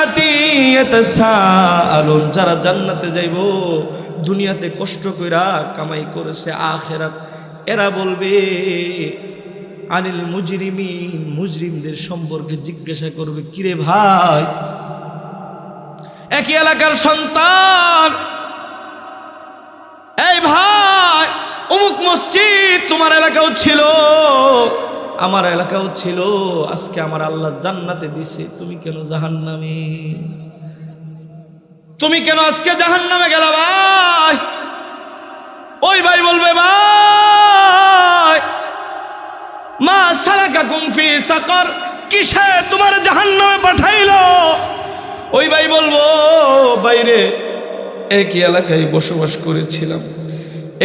জান্নাতি ইয়াতাসাআলুন, যারা জান্নাতে যাইব দুনিয়াতে কষ্ট কইরা কামাই করেছে আখিরাত, এরা বলবে আনিল মুজরিমিন, মুজরিমদের সম্পর্কে জিজ্ঞাসা করবে, কিরে ভাই একই এলাকার সন্তান, এই ভাই অমুক মসজিদ তোমার এলাকাও ছিল আমার এলাকাও ছিল, আজকে আমার আল্লাহ জান্নাতে দিছে, তুমি কেন জাহান্নামে? তুমি কেন আজকে জাহান্নামে গেলা ভাই? ওই ভাই বলবে, ভাই মা সালাকাকুম ফি সাকার, কিসে তোমার জাহান্নামে পাঠাইলো? ওই ভাই বলবো, বাইরে একই এলাকায় বসবাস করেছিলাম,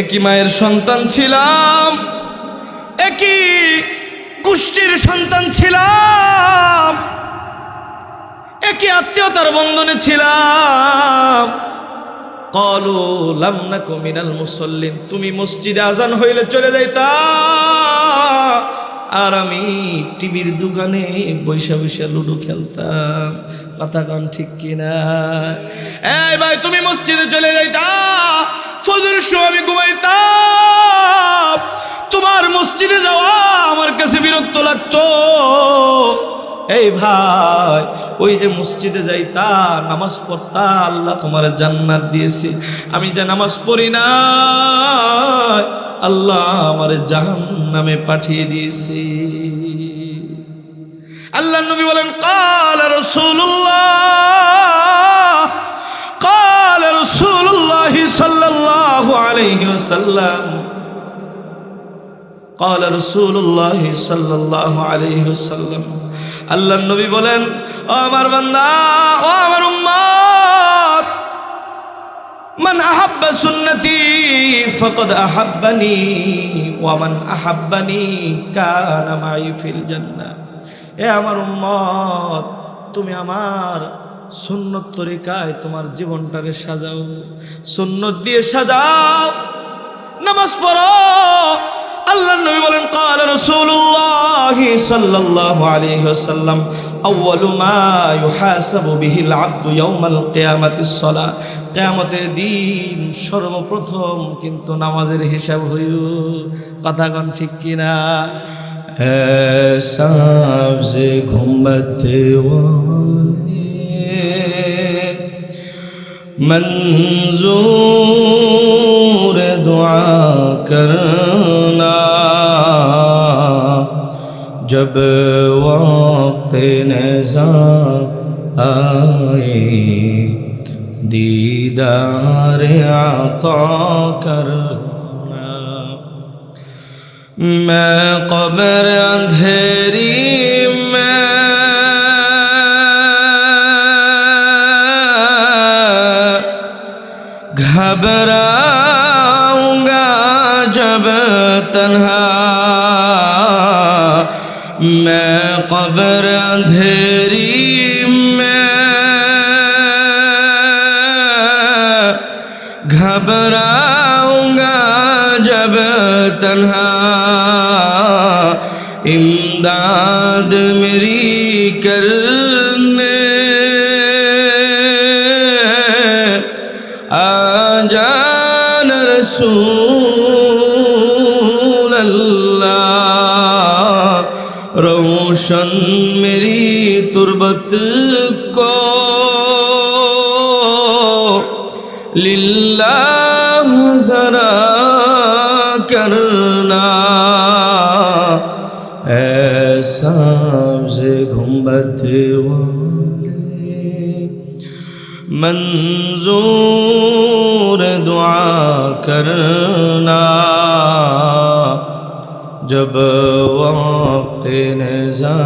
একই মায়ের সন্তান ছিলাম, একই গোষ্ঠীর সন্তান ছিলাম, একই আত্মীয়তার বন্ধনে ছিলাম। ক্বালু লাম নাকু মিনাল মুসাল্লিন, তুমি মসজিদে আজান হইলে চলে যাইতা, আর আমি টিভির দোকানে বৈশা বৈশা লুডো খেলতাম। কথা কন ঠিক কিনা? এই ভাই তুমি মসজিদে চলে যাইতা, ফজরের সময় আমি ঘুমাইতাম, তোমার মসজিদে যাওয়া আমার কাছে বিরক্ত লাগতো। এই ভাই ওই যে মসজিদে যাইতা, নামাজ পড়তা, আল্লাহ তোমার জান্নাত দিয়েছে, আমি যে নামাজ পড়ি না আল্লাহ আমার জাহান্নামে পাঠিয়ে দিয়েছে। আল্লাহর নবী বলেন, ক্বালা রাসূলুল্লাহ সাল্লাল্লাহু আলাইহি ওয়াসাল্লাম, ক্বালা রাসূলুল্লাহ সাল্লাল্লাহু আলাইহি ওয়াসাল্লাম, আল্লাহর নবী বলেন, ও আমার বান্দা, ও আমার উম্মত, মান আহাব্বা সুন্নতি ফাকাদ আহাব্বানি ওয়া মান আহাব্বানি কানা মাই ফিল জান্নাহ। এ আমার উম্মত, তুমি আমার সুন্নত তরিকায় তোমার জীবনটারে সাজাও, সুন্নত দিয়ে সাজাও, নামাজ পড়ো। আল্লাহর নবী বলেন, ক্বালা রাসূলুল্লাহ সাল্লাল্লাহু আলাইহি ওয়াসাল্লাম, আউয়ালু মা ইউহাসাবু বিহিল আবদু ইয়াউমাল কিয়ামাতিস সালাহ, কিয়ামতের দিন সর্বপ্রথম কিন্তু নামাজের হিসাব হইল। কথা কোন ঠিক কিনা? সাবজে ঘুমতে ওয়ালে मंजूर दुआ करना, जब वक्त नज़ा आए दीदार आता करना। मैं कब्र अंधेरी में घबराऊंगा जब तन्हा, मैं कब्र अंधेरी में घबराऊंगा जब तन्हा, इमदाद मेरी करने आजान रसूल अल्लाह, रोशन मेरी तुरबत को लिल्लाह जरा करना। ऐसा से घुम्बत मंजूर दुआ करना, जब वक्त नज़ा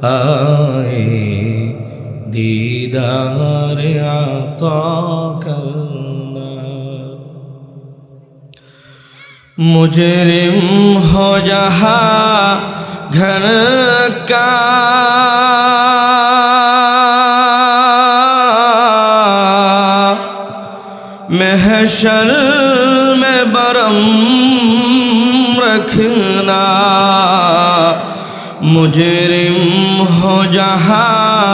आए दीदार आता करना। मुजरिम हो जहाँ घर का महशर में बरम रखना, मुजरिम हो जहाँ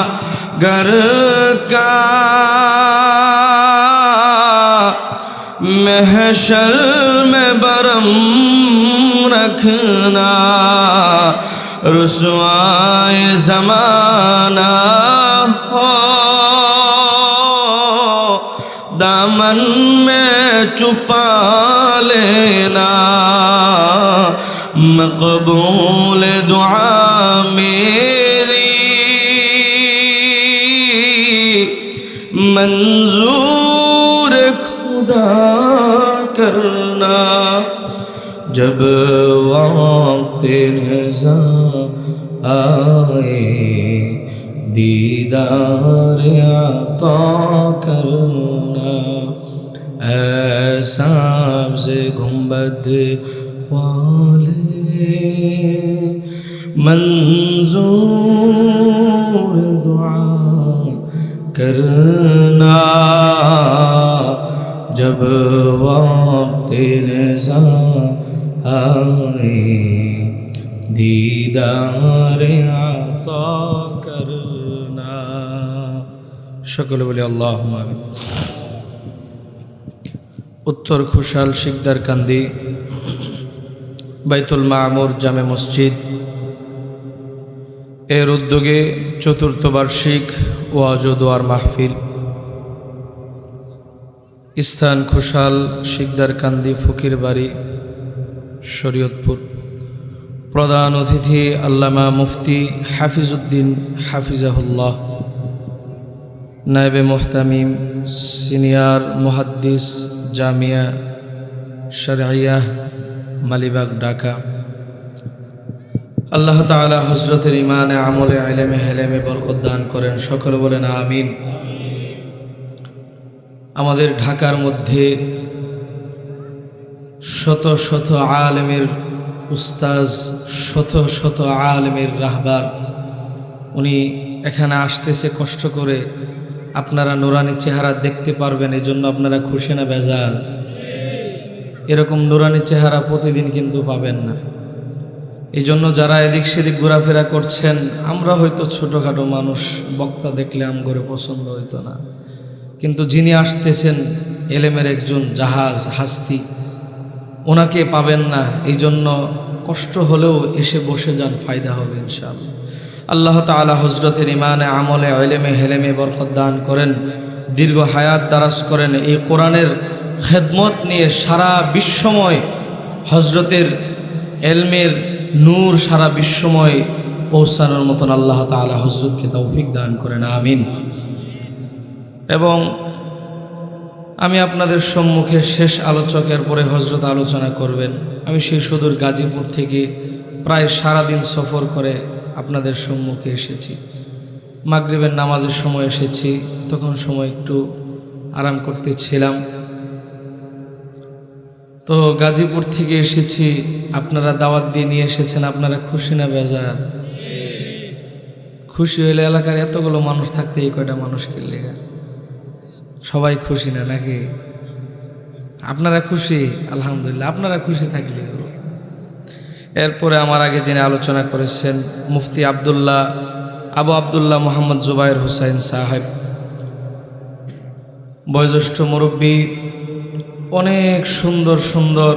घर का महशर में बरम रखना रुसवाए ज़माना हो दामन में छुपा लेना मक़बूल दुआ मेरी मंजूर खुदा करना जब वक्त नज़ा आए दीदार अता करना ऐसा से गुंबद वाले मंजूर दुआ करना जब वक्त नज़ा आए दीदार अता करना। সকলে বলি আল্লাহুম্মা আমিন। উত্তর খুশাল শিকদার কান্দি বাইতুল মামুর জামে মসজিদ এর উদ্যোগে চতুর্থ বার্ষিক ওয়াজ ও দোয়ার মাহফিল, স্থান খুশাল শিকদার কান্দি ফকির বাড়ি শরীয়তপুর। প্রধান অতিথি আল্লামা মুফতি হাফিজউদ্দিন হাফিজাহুল্লাহ, নায়েবে মুহতামিম সিনিয়র মুহাদ্দিস জামিয়া শরঈয়া মালিবাগ ঢাকা। আল্লাহ তাআলা হযরতের ইমানে আমলে ইলমে হেলেমে বরকত দান করেন, সকলে বলেন আমিন। আমাদের ঢাকার মধ্যে শত শত আলেমের উস্তাজ, শত শত আলেমের রাহবার, উনি এখানে আসতেছে কষ্ট করে। আপনারা নুরানি চেহারা দেখতে পারবেন, এই জন্য আপনারা খুশি না বেজার? এরকম নুরানি চেহারা প্রতিদিন কিন্তু পাবেন না। এই জন্য যারা এদিক সেদিক ঘোরাফেরা করছেন, আমরা হয়তো ছোটোখাটো মানুষ, বক্তা দেখলে আমগরে পছন্দ হইতো না, কিন্তু যিনি আসতেছেন এলেমের একজন জাহাজ হাস্তি, ওনাকে পাবেন না। এই জন্য কষ্ট হলেও এসে বসে যান, ফায়দা হবে ইনশাআল্লাহ। আল্লাহ তাআলা হযরতের ইমানে আমলে ইলমে হেলেমে বরকত দান করেন, দীর্ঘ হায়াত দারাজ করেন। এই কোরআনের খেদমত নিয়ে সারা বিশ্বময় হযরতের ইলমের নূর সারা বিশ্বময় পৌঁছানোর মতন আল্লাহ তাআলা হযরতকে তৌফিক দান করেন, আমিন। এবং আমি আপনাদের সম্মুখে শেষ আলোচকের পরে হযরত আলোচনা করবেন। আমি সেই সুদূর গাজীপুর থেকে প্রায় সারাদিন সফর করে আপনাদের সম্মুখে এসেছি। মাগরিবের নামাজের সময় এসেছি, তখন সময় একটু আরাম করতেছিলাম। তো গাজীপুর থেকে এসেছি, আপনারা দাওয়াত দিয়ে নিয়ে এসেছেন। আপনারা খুশি না বেজার? খুশি হইলে এলাকার এতগুলো মানুষ থাকতে এই কয়টা মানুষকে লেগে সবাই খুশি না নাকি? আপনারা খুশি? আলহামদুলিল্লাহ, আপনারা খুশি থাকলে। এরপরে আমার আগে যিনি আলোচনা করেছেন মুফতি আবু আবদুল্লাহ মোহাম্মদ জুবায়ের হুসাইন সাহেব, বয়োজ্যেষ্ঠ মুরব্বী, অনেক সুন্দর সুন্দর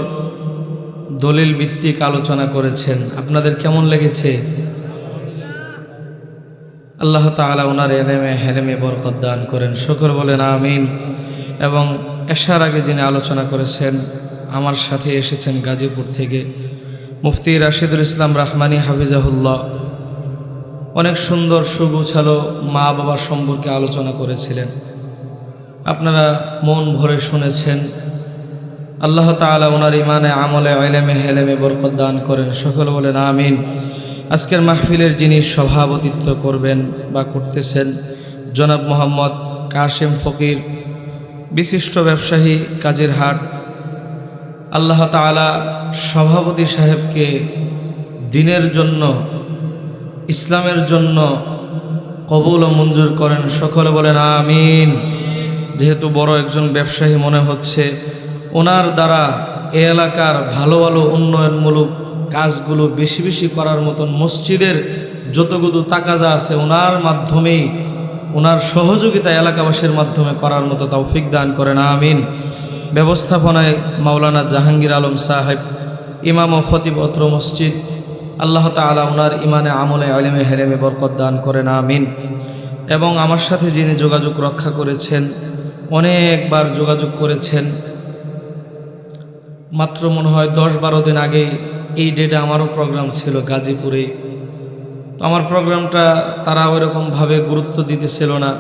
দলিল ভিত্তিক আলোচনা করেছেন। আপনাদের কেমন লেগেছে? আল্লাহ তাআলা ওনার ইলমে হেলেমে বরকত দান করেন, সকলে বলেন আমিন। এবং এশার আগে যিনি আলোচনা করেছেন, আমার সাথে এসেছেন গাজীপুর থেকে মুফতি রাশিদুল ইসলাম রাহমানি হাফিজাহুল্লাহ, অনেক সুন্দর সুগুছালো মা বাবার সম্পর্কে আলোচনা করেছিলেন। আপনারা মন ভরে শুনেছেন। আল্লাহ তাআলা ওনার ইমানে আমলে ইলমে হেলেমে বরকত দান করেন, সকলে বলেন আমিন। আজকের মাহফিলের যিনি সভাপতিত্ব করবেন বা করতেছেন জনাব মোহাম্মদ কাশেম ফকির, বিশিষ্ট ব্যবসায়ী, কাজীর হাট। আল্লাহ তাআলা সভাপতি সাহেবকে দিনের জন্য, ইসলামের জন্য কবুল ও মঞ্জুর করেন, সকলে বলেন আমিন। যেহেতু বড় একজন ব্যবসায়ী মনে হচ্ছে, ওনার দ্বারা এ এলাকার ভালো ভালো উন্নয়নমূলক কাজগুলো বেশি বেশি করার মতন মসজিদের যতগুলো তাকাজা আছে ওনার মাধ্যমেই ওনার সহযোগিতা এলাকাবাসীর মাধ্যমে করার মতো তৌফিক দান করেন, আমিন। ব্যবস্থাপনায় মাওলানা জাহাঙ্গীর আলম সাহেব, ইমাম ও খতিব অত্র মসজিদ, আল্লাহ তাআলা ওনার ইমানে আমলে ইলমে হেরেমে বরকত দান করেন, আমিন। এবং আমার সাথে যিনি যোগাযোগ রক্ষা করেছেন, অনেকবার যোগাযোগ করেছেন, মাত্র মনে হয় 10-12 দিন আগে এই ডেটে আমারও প্রোগ্রাম ছিল গাজীপুরে। তো আমার প্রোগ্রামটা তারা ওইরকমভাবে গুরুত্ব দিতেছিল না।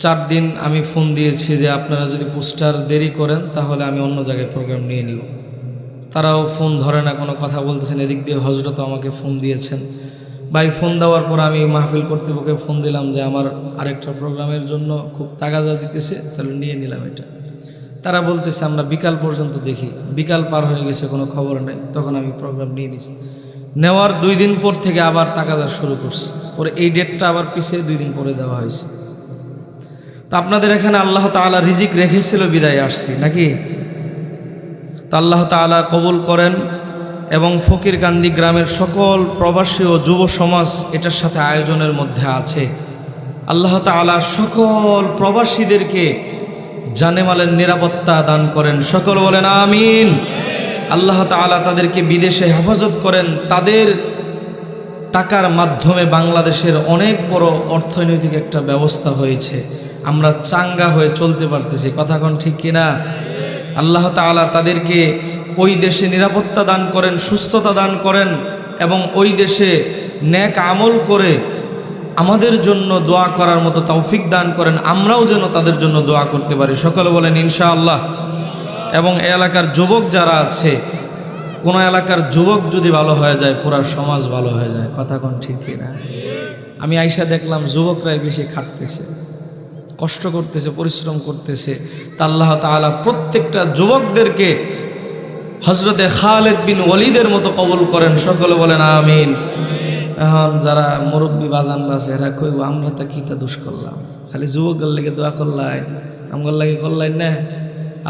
4 দিন আমি ফোন দিয়েছি যে আপনারা যদি পোস্টার দেরি করেন তাহলে আমি অন্য জায়গায় প্রোগ্রাম নিয়ে নিব। তারাও ফোন ধরে না, কোনো কথা বলতেছেন। এদিক দিয়ে হজরত আমাকে ফোন দিয়েছেন। ভাই ফোন দেওয়ার পর আমি মাহফিল কর্তৃপক্ষকে ফোন দিলাম যে আমার আরেকটা প্রোগ্রামের জন্য খুব তাগাজা দিতেছে, তাহলে নিয়ে নিলাম এটা। তারা বলতেছে আমরা বিকাল পর্যন্ত দেখি। বিকাল পার হয়ে গেছে, কোনো খবর নেই। তখন আমি প্রোগ্রাম নিয়ে নিছি। নেওয়ার 2 দিন পর থেকে আবার তাগাজা শুরু করছে। পরে এই ডেটটা আবার পিছিয়ে 2 দিন পরে দেওয়া হয়েছে। তো আপনাদের এখানে আল্লাহ তাআলা রিজিক রেখেছিল বিদায় আসছি নাকি? তা আল্লাহ তাআলা কবুল করেন এবং ফকিরকান্দি গ্রামের সকল প্রবাসী ও যুব সমাজ এটার সাথে আয়োজনের মধ্যে আছে। আল্লাহ তাআলা সকল প্রবাসীদেরকে জানেমালের নিরাপত্তা দান করেন, সকল বলেন আমিন। আল্লাহ তাআলা তাদেরকে বিদেশে হেফাজত করেন। তাদের টাকার মাধ্যমে বাংলাদেশের অনেক বড় অর্থনৈতিক একটা ব্যবস্থা হয়েছে। আমরা চাঙ্গা হয়ে চলতে পারতেছি, কথা কোন ঠিক কিনা? আল্লাহ তাআলা তাদেরকে ওই দেশে নিরাপত্তা দান করেন, সুস্থতা দান করেন এবং ওই দেশে নেক আমল করে আমাদের জন্য দোয়া করার মতো তৌফিক দান করেন। আমরাও যেন তাদের জন্য দোয়া করতে পারি, সকলে বলেন ইনশাআল্লাহ। এবং এই এলাকার যুবক যারা আছে, কোনো এলাকার যুবক যদি ভালো হয়ে যায় পুরা সমাজ ভালো হয়ে যায়, কথা কোন ঠিক কিনা? আমি আইসা দেখলাম যুবকরাই বেশি খাটতেছে, কষ্ট করতেছে, পরিশ্রম করতেছে। তা আল্লাহ তাআলা প্রত্যেকটা যুবকদেরকে হযরতে খালিদ বিন ওয়ালিদের মতো কবুল করেন, সকলে বলেন আমিন। এখন যারা মুরব্বী বাজান আছে এরা কইব আমরা তা কিতা দোষ করলাম, খালি যুবকদের লেগে দোয়া করলাই, আমগর লাগে করলাই না।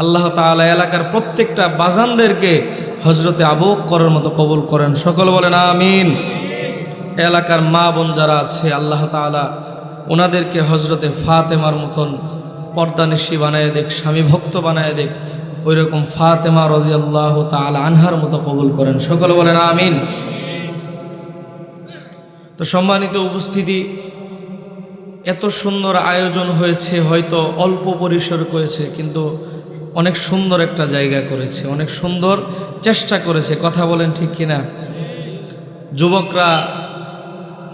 আল্লাহ তাআলা এলাকার প্রত্যেকটা বাজানদেরকে হযরতে আবু বকরের মতো কবুল করেন, সকলে বলেন আমিন। এলাকার মা বোন যারা আছে আল্লাহ তাআলা ওনাদেরকে হযরতে ফাতেমার মতন পর্দানিশী বানায় দেখ, স্বামী ভক্ত বানায় দেখ, ওই রকম ফাতেমা রাদিয়াল্লাহু তাআলা আনহার মতো কবুল করেন, সকলে বলেন আমিন। তো সম্মানিত উপস্থিতি, এত সুন্দর আয়োজন হয়েছে, হয়তো অল্প পরিসর করেছে কিন্তু অনেক সুন্দর একটা জায়গা করেছে, অনেক সুন্দর চেষ্টা করেছে, কথা বলেন ঠিক কিনা? যুবকরা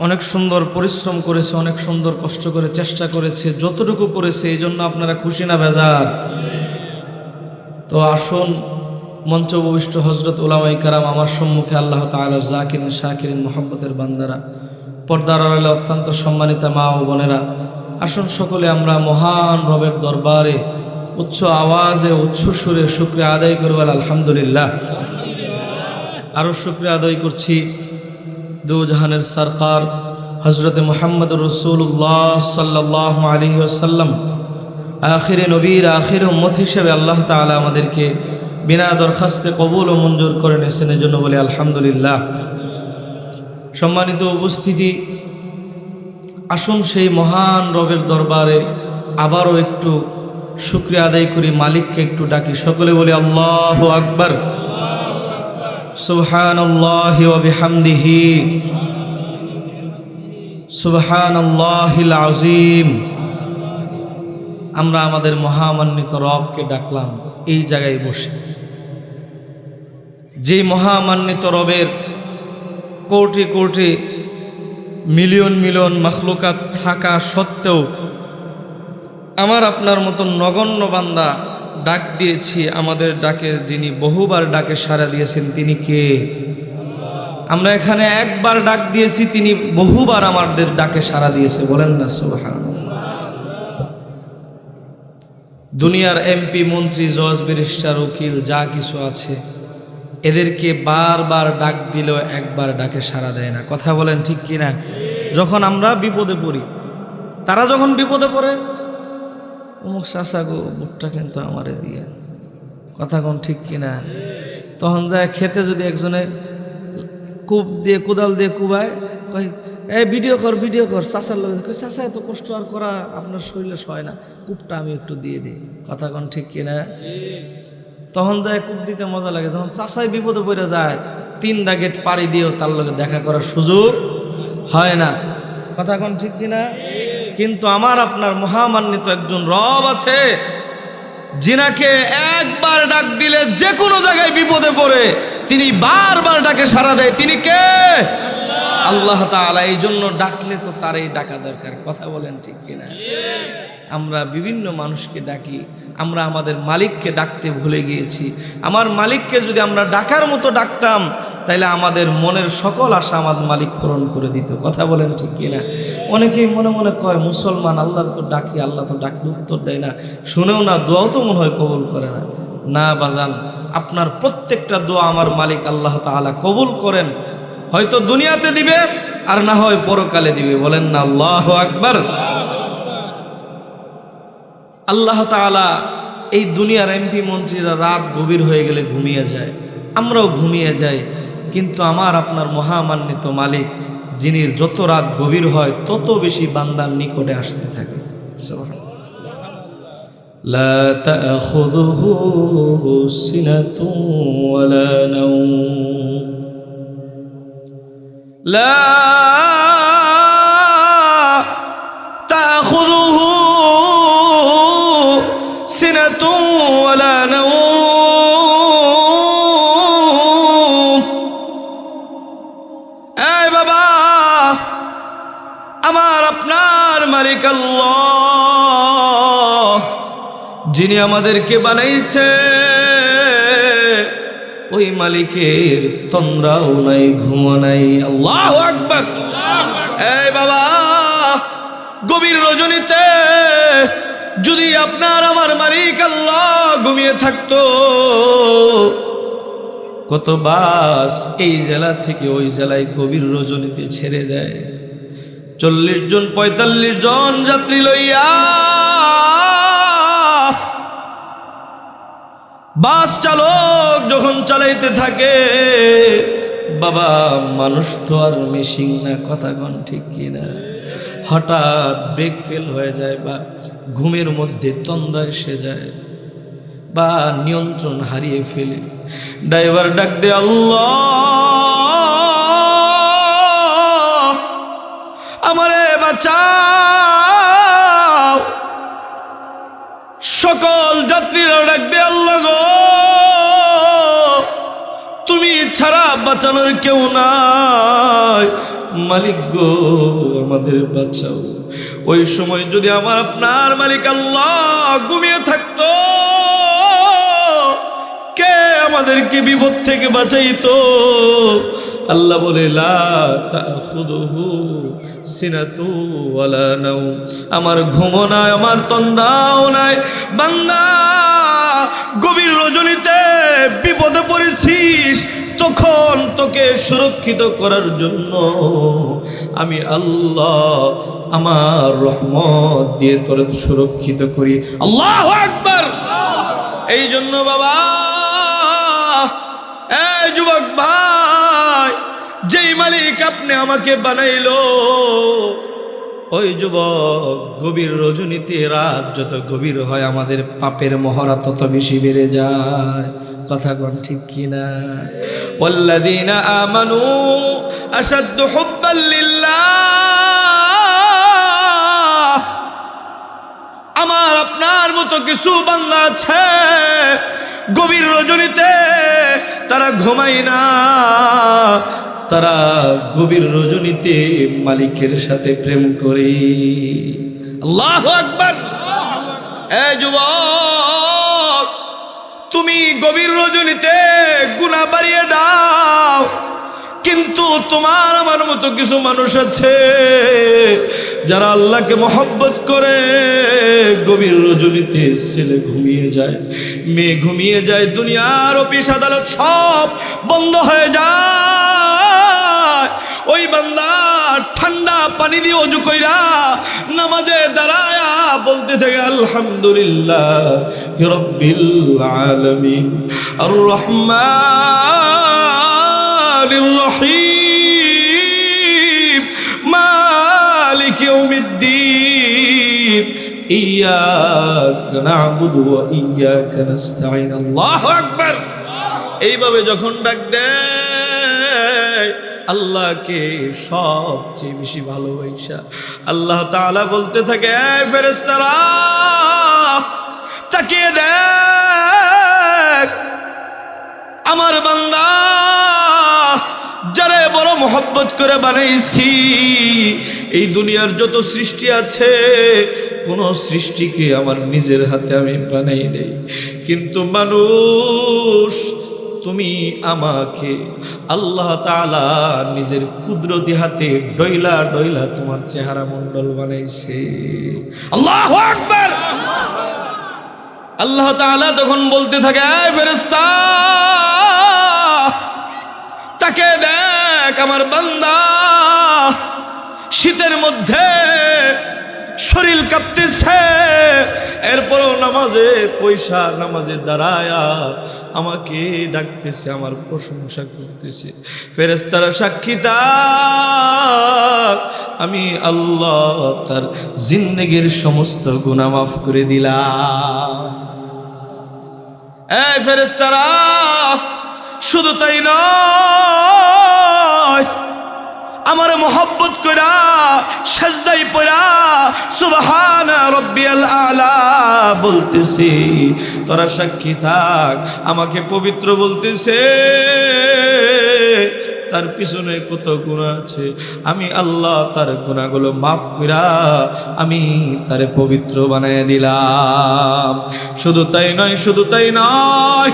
অনেক সুন্দর পরিশ্রম করেছে, অনেক সুন্দর কষ্ট করে চেষ্টা করেছে, যতটুকু করেছে এই জন্য আপনারা খুশি না বেজার? তো আসুন, মঞ্চ উপবিষ্ট হযরত উলামায়ে কেরাম, আমার সম্মুখে আল্লাহ তাআলার জাকিরিন শাকিরিন মুহাব্বতের বান্দারা, পর্দার আড়ালে অত্যন্ত সম্মানিতা মা ও বোনেরা, আসুন সকলে আমরা মহান রবের দরবারে উচ্চ আওয়াজে উচ্চ সুরে শুকরিয়া আদায় করব, আলহামদুলিল্লাহ। আরও শুকরিয়া আদায় করছি দু জাহানের সরকার হযরত মুহাম্মদুর রাসূলুল্লাহ সাল্লাল্লাহু আলাইহি ওয়াসাল্লাম, আখিরে নবীর আখির উম্মত হিসেবে আল্লাহ তাআলা আমাদেরকে বিনা দরখাস্তে কবুল ও মঞ্জুর করে নিয়েছেন, এই জন্য বলি আলহামদুলিল্লাহ। সম্মানিত উপস্থিতি, আসুন সেই মহান রবের দরবারে আবারও একটু শুকরিয়া আদায় করি, মালিককে একটু ডাকি, সকলে বলি আল্লাহু আকবার, সুবহানাল্লাহি ওয়া বিহামদিহি, সুবহানাল্লাহিল আযীম। আমরা আমাদের মহামান্বিত রবকে ডাকলাম এই জায়গায় বসে, যে মহামান্বিত রবের কোটি কোটি মিলিয়ন মিলিয়ন মাখলুকাত থাকা সত্ত্বেও আমার আপনার মতন নগণ্য বান্দা ডাক দিয়েছি, আমাদের ডাকে যিনি বহুবার ডাকে সাড়া দিয়েছেন তিনি কে? আমরা এখানে একবার ডাক দিয়েছি, তিনি বহুবার আমাদের ডাকে সাড়া দিয়েছে, বলেন না সুবহানাল্লাহ। দুনিয়ার এমপি, মন্ত্রী, জজ, ব্যারিস্টার, উকিল যা কিছু আছে এদেরকে বারবার ডাক দিলেও একবার ডাকে সাড়া দেয় না, কথা বলেন ঠিক কিনা? যখন আমরা বিপদে পড়ি, তারা যখন বিপদে পড়ে, অমুক চাচা গো বুটটা কিন্তু আমারে দিয়ে, কথা কোন ঠিক কিনা? তখন যায় খেতে যদি একজনে কূপ দিয়ে কোদাল দিয়ে কুবায়, কয় এই ভিডিও কর চাচার লোক চাচা এত কষ্ট আর করা আপনার শরীরে সয় না, কূপটা আমি একটু দিয়ে দিই। কথা কোন ঠিক কিনা? তখন যায় কূপ দিতে মজা লাগে। যখন চাচাই বিপদে পড়ে যায় 3টা গেট পাড়ি দিয়েও তার লগে দেখা করার সুযোগ হয় না। কথা কোন ঠিক কিনা? কিন্তু আমার আপনার মহামান্বিত একজন রব আছে, যিনাকে একবার ডাক দিলে যে কোনো জায়গায় বিপদে পড়ে তিনি বারবার ডাকে সাড়া দেয়। তিনি কে? আল্লাহ তাআলা। এই জন্য ডাকলে তো তারই ডাকা দরকার। কথা বলেন ঠিক কিনা? আমরা বিভিন্ন মানুষকে ডাকি, আমরা আমাদের মালিককে ডাকতে ভুলে গিয়েছি। আমার মালিককে যদি আমরা ডাকার মতো ডাকতাম তাইলে আমাদের মনের সকল আশা আমার মালিক পূরণ করে দিত। কথা বলেন ঠিক কিনা? অনেকেই মনে মনে কয় মুসলমান, আল্লাহর তো ডাকি, আল্লাহ তো ডাকি উত্তর দেয় না, শুনেও না, দোয়াও তো মনে হয় কবুল করে না। না বাজান, আপনার প্রত্যেকটা দোয়া আমার মালিক আল্লাহ তাআলা কবুল করেন। হয়তো দুনিয়াতে দিবে আর না হয় পরকালে দিবে। বলেন না আল্লাহু আকবার। আল্লাহ তাআলা এই দুনিয়ার এমপি মন্ত্রীরা রাত গভীর হয়ে গেলে ঘুমিয়ে যায়, আমরাও ঘুমিয়ে যাই, কিন্তু আমার আপনার মহামান্বিত মালিক, যিনি যত রাত গভীর হয় তত বেশি বান্দার নিকটে আসতে থাকে। লা তাখুযুহু সিনাতুন ওয়ালা নাওম, লা তাখুযুহু সিনাতুন ওয়ালা নাওম। এই বাবা, আমার আপনার মালিক আল্লাহ, যিনি আমাদেরকে বানাইছে, ওই মালিকের তন্দ্রাও নাই, ঘুমও নাই। আল্লাহু আকবার। এই বাবা, গভীর রজনীতে যদি আপনার আমার মালিক আল্লাহ ঘুমিয়ে থাকতো, কত বাস এই জেলা থেকে ওই জেলায় গভীর রজনীতে ছেড়ে দেয়। 40 জন 45 জন যাত্রী লইয়া বাস চালক যখন চালাইতে থাকে, বাবা মানুষ তো আর মেশিন না। কথা কোন ঠিক কিনা? হঠাৎ ব্রেক ফেল হয়ে যায় বা ঘুমের মধ্যে তন্দ্রা এসে যায় বা নিয়ন্ত্রণ হারিয়ে ফেলে, ড্রাইভার ডাক দে, আল্লাহ আমারে বাঁচাও। সকল যাত্রীরা ডাক দে, আল্লাহ গো তুমি ছাড়া বাঁচানোর কেউ নাই, মালিক গো আমাদের বাঁচাও। ওই সময় যদি আমার আপনার মালিক আল্লাহ ঘুমিয়ে থাকতো, কে আমাদেরকে বিপদ থেকে বাঁচাইতো? আল্লাহ বলে, লা তাখুযুহু সিনাতুন ওয়ালা নাওম। আমার ঘুমও নাই, আমার তন্দ্রাও নাই। বান্দা, গভীর রজনীতে বিপদে পড়েছিস, তখন তোকে সুরক্ষিত করার জন্য আমি আল্লাহ আমার রহমত দিয়ে তোরে সুরক্ষিত করি। আল্লাহু আকবার। এই জন্য বাবা, এই যুবক ভাই, যেই মালিক আপনি আমাকে বানাইলো, ওই যুবক, গভীর রজনীতে রাত যত গভীর হয় আমাদের পাপের মহড়া তত বেশি বেড়ে যায়। কথা কোন ঠিক কিনা? ওয়াল্লাযীনা আমানু আশাদ্দু হুব্বাল লিল্লাহ। আমার আপনার মতো কিছু বান্দা আছে, গভীর রজনীতে তারা ঘুমায় না, তারা গভীর রজনীতে মালিকের সাথে প্রেম করে। আল্লাহু আকবার। এই যুবক, তুমি গভীর রজনীতে গুনাহ বাড়িয়ে দাও, কিন্তু তোমার আমার মতো কিছু মানুষ আছে যারা আল্লাহকে মহব্বত করে। গভীর রজনীতে ছেলে ঘুমিয়ে যায়, মেয়ে ঘুমিয়ে যায়, দুনিয়ার অফিস আদালত সব বন্ধ হয়ে যায়। ওই বান্দা ঠান্ডা পানি দিয়ে ওযু কইরা নামাজে দাঁড়ায়া বলতে থাকে, আলহামদুলিল্লাহ রাব্বিল আলামিন আর রহমানির রহিম ইয়্যাকা না'বুদু ওয়া ইয়্যাকা নাস্তাঈন। আল্লাহু আকবার। এইভাবে যখন ডাক দেয় আল্লাহকে সবচেয়ে বেশি ভালোবাসা, আল্লাহ তাআলা বলতে থাকে, এই ফেরেশতারা তাকিয়ে দেখ আমার বান্দা যারে বড় মোহব্বত করে বানাইছি। এই দুনিয়ার যত সৃষ্টি আছে কোন সৃষ্টিকে আমার নিজের হাতে আমি বানাই নাই, কিন্তু মানুষ তুমি আমাকে আল্লাহ তাআলা নিজের কুদরতি হাতে ডইলা ডইলা তোমার চেহারা মণ্ডল বানাইছে। আল্লাহু আকবার। আল্লাহ তাআলা তখন বলতে থাকে, এই ফেরেশতা তাকে দেখ আমার বান্দা শীতের মধ্যে শরীর কাঁপতেছে, এরপরও নামাজে পয়সা নামাজে দাঁড়ায়া আমাকে ডাকতেছে, আমার প্রশংসা করতেছে। ফেরেশতারা সাক্ষী থাক, আমি আল্লাহ তার জিন্দেগীর সমস্ত গুনাহ মাফ করে দিলাম। এই ফেরেশতারা শুধু তাই নয়, আমার মোহব্বত কইরা সাজদায় পড়া সুবহানা রাব্বিয়াল আলা বলতেছি, তোরা সাক্ষী থাক, আমাকে পবিত্র বলতেছে, তার পিছনে কত গুনাহ আছে, আমি আল্লাহ তার গুনাহগুলো মাফ কইরা আমি তারে পবিত্র বানায় দিলাম। শুধু তাই নয়, শুধু তাই নয়,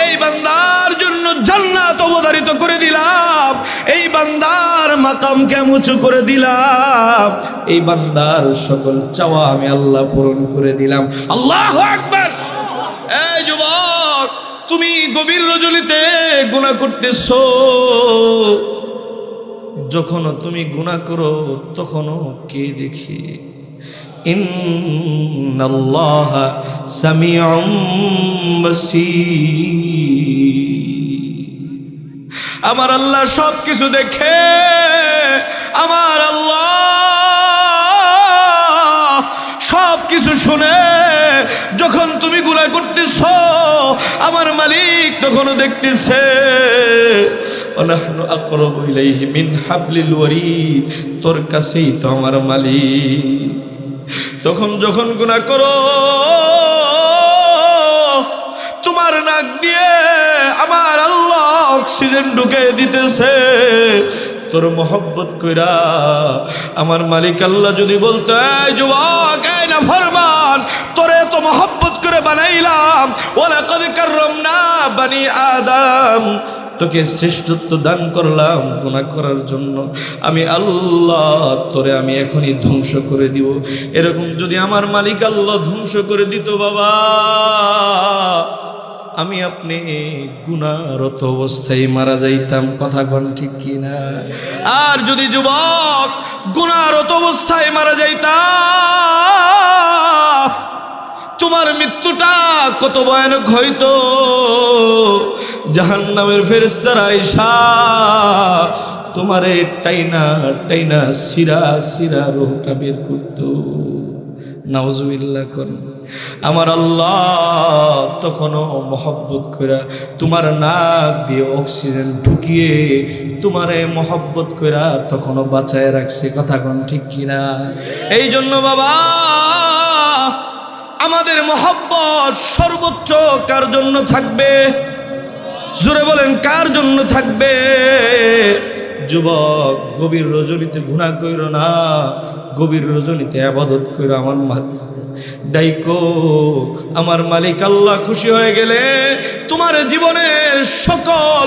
এই বান্দার জন্য জান্নাত অবধারিত করে দিলাম, এই বান্দার মাকামকে উঁচু করে দিলাম, এই বান্দার সকল চাওয়া আমি আল্লাহ পূরণ করে দিলাম। আল্লাহু আকবার। এই যুবক, তুমি গভীর রজনীতে গুনাহ করতেছো, যখন তুমি গুনাহ করো তখনও কে দেখি? ইন্নাল্লাহা সামিউম বাসীর। আমার আল্লাহ সব কিছু দেখে, আমার আল্লাহ সব কিছু শুনে। যখন তুমি গুনাহ করতেছো আমার মালিক তখনও দেখতেছে। ওয়ানাহনু আকরাবু ইলাইহি মিন হাবলিল ওয়ারিদ, তোর কাছেই তো আমার মালিক। তখন যখন গুনাহ করো তোমার নাক দিয়ে আমার আল্লাহ অক্সিজেন ঢুকে দিতেছে তোর মোহব্বত কইরা। আমার মালিক আল্লাহ যদি বলতো, এই যুবক, এই নাফরমান, তোরে তো মোহব্বত করে বানাইলাম, ওয়ালাকাদ কাররামনা বানি আদম, তোকে শ্রেষ্ঠত্ব দান করলাম গুনাহ করার জন্য, আমি আল্লাহ তোরে আমি এখনই ধ্বংস করে দিব। এরকম যদি আমার মালিক আল্লাহ ধ্বংস করে দিত বাবা, আমি আপনি গুনাহরত অবস্থায় মারা যাইতাম। কথা কোন ঠিক কিনা? আর যদি যুবক গুনাহরত অবস্থায় মারা যাইতাম, তোমার মৃত্যুটা কত ভয়ানক হইতো। জাহান্নামের ফেরেশতারা আইসা তোমারে টাইনা টাইনা সিরা সিরা রূহটা বের করতো। নাউজুবিল্লাহ করেন। আমার আল্লাহ তখনও মহব্বত কইরা তোমার নাক দিয়ে অক্সিজেন ঢুকিয়ে তোমারে মহব্বত কইরা তখনও বাঁচায় রাখছে। কথা কোন ঠিক কিনা? এই জন্য বাবা আমাদের মহব্বত সর্বোচ্চ কার জন্য থাকবে? জোরে বলেন, কার জন্য থাকবে? যুবক, গভীর রজনীতে গুনাহ কইরো না, গভীর রজনীতে ইবাদত কইরো। আমার ডাইকো, আমার মালিক আল্লাহ খুশি হয়ে গেলে তোমার জীবনের সকল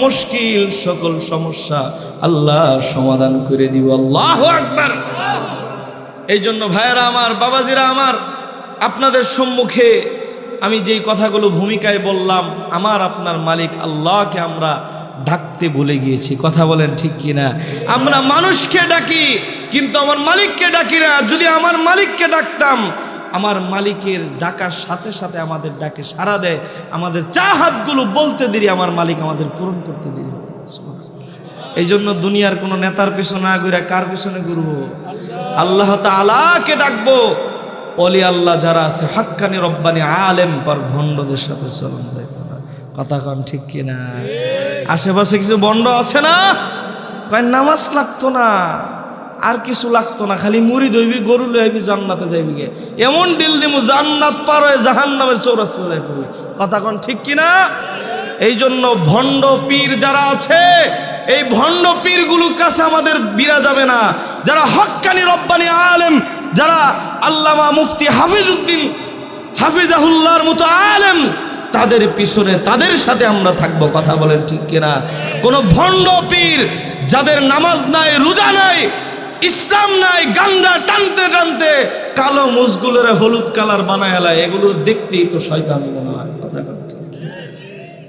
মুশকিল সকল সমস্যা আল্লাহ সমাধান করে দিব। আল্লাহু আকবার। এই জন্য ভাইয়েরা আমার, বাবাজিরা আমার, আপনাদের সম্মুখে আমি যেই কথাগুলো ভূমিকায় বললাম, আমার আপনার মালিক আল্লাহকে আমরা ডাকতে ভুলে গিয়েছি। কথা বলেন ঠিক কিনা? আমরা মানুষকে ডাকি কিন্তু আমার মালিককে ডাকি না। যদি আমার মালিককে ডাকতাম, আমার মালিকের ডাকার সাথে সাথে আমাদের ডাকে সাড়া দেয়, আমাদের চাহাতগুলো বলতে দেরি আমার মালিক আমাদের পূরণ করতে দেরি। এই জন্য দুনিয়ার কোনো নেতার পেছনে না ঘুরে কার পেছনে ঘুরবো? আল্লাহ তাআলাকে ডাকবো। ওলি আল্লাহ যারা আছে হাক্কানি রব্বানি আলেম পর ভণ্ডদের সাথে চলন যাইত না। কথা কন ঠিক কিনা? আশেপাশে কিছু ভণ্ড আছে না, কয় নামাজ লাগতো না, আর কিছু লাগতো না, খালি মুড়ি দইবি, গরু লইবি, জান্নাতে যাইবি গে, এমন ডিল দিমু জান্নাত পার হয়ে জাহান্নামের চৌরাস্তা যাই পড়বি। কথা কন ঠিক কিনা? এই জন্য ভণ্ড পীর যারা আছে, এই ভণ্ড পীরগুলোর কাছে আমাদের বিরা যাবে না। যারা হক্কানি রব্বানি আলেম, যারা আল্লামা মুফতি হাফিজউদ্দিন হাফিজাহুল্লাহর মতো আলেম, তাদের পিছনে তাদের সাথে আমরা থাকবো। কথা বলেন ঠিক কিনা? কোন ভণ্ড পীর যাদের নামাজ নাই, রোজা নাই, ইসলাম নাই, গাঞ্জা টানতে টানতে কালো মুজগুলোরে হলুদ কালার বানায় এলায়, এগুলো দেখতেই তো শয়তান মনে হয়। কথা বলেন ঠিক কিনা?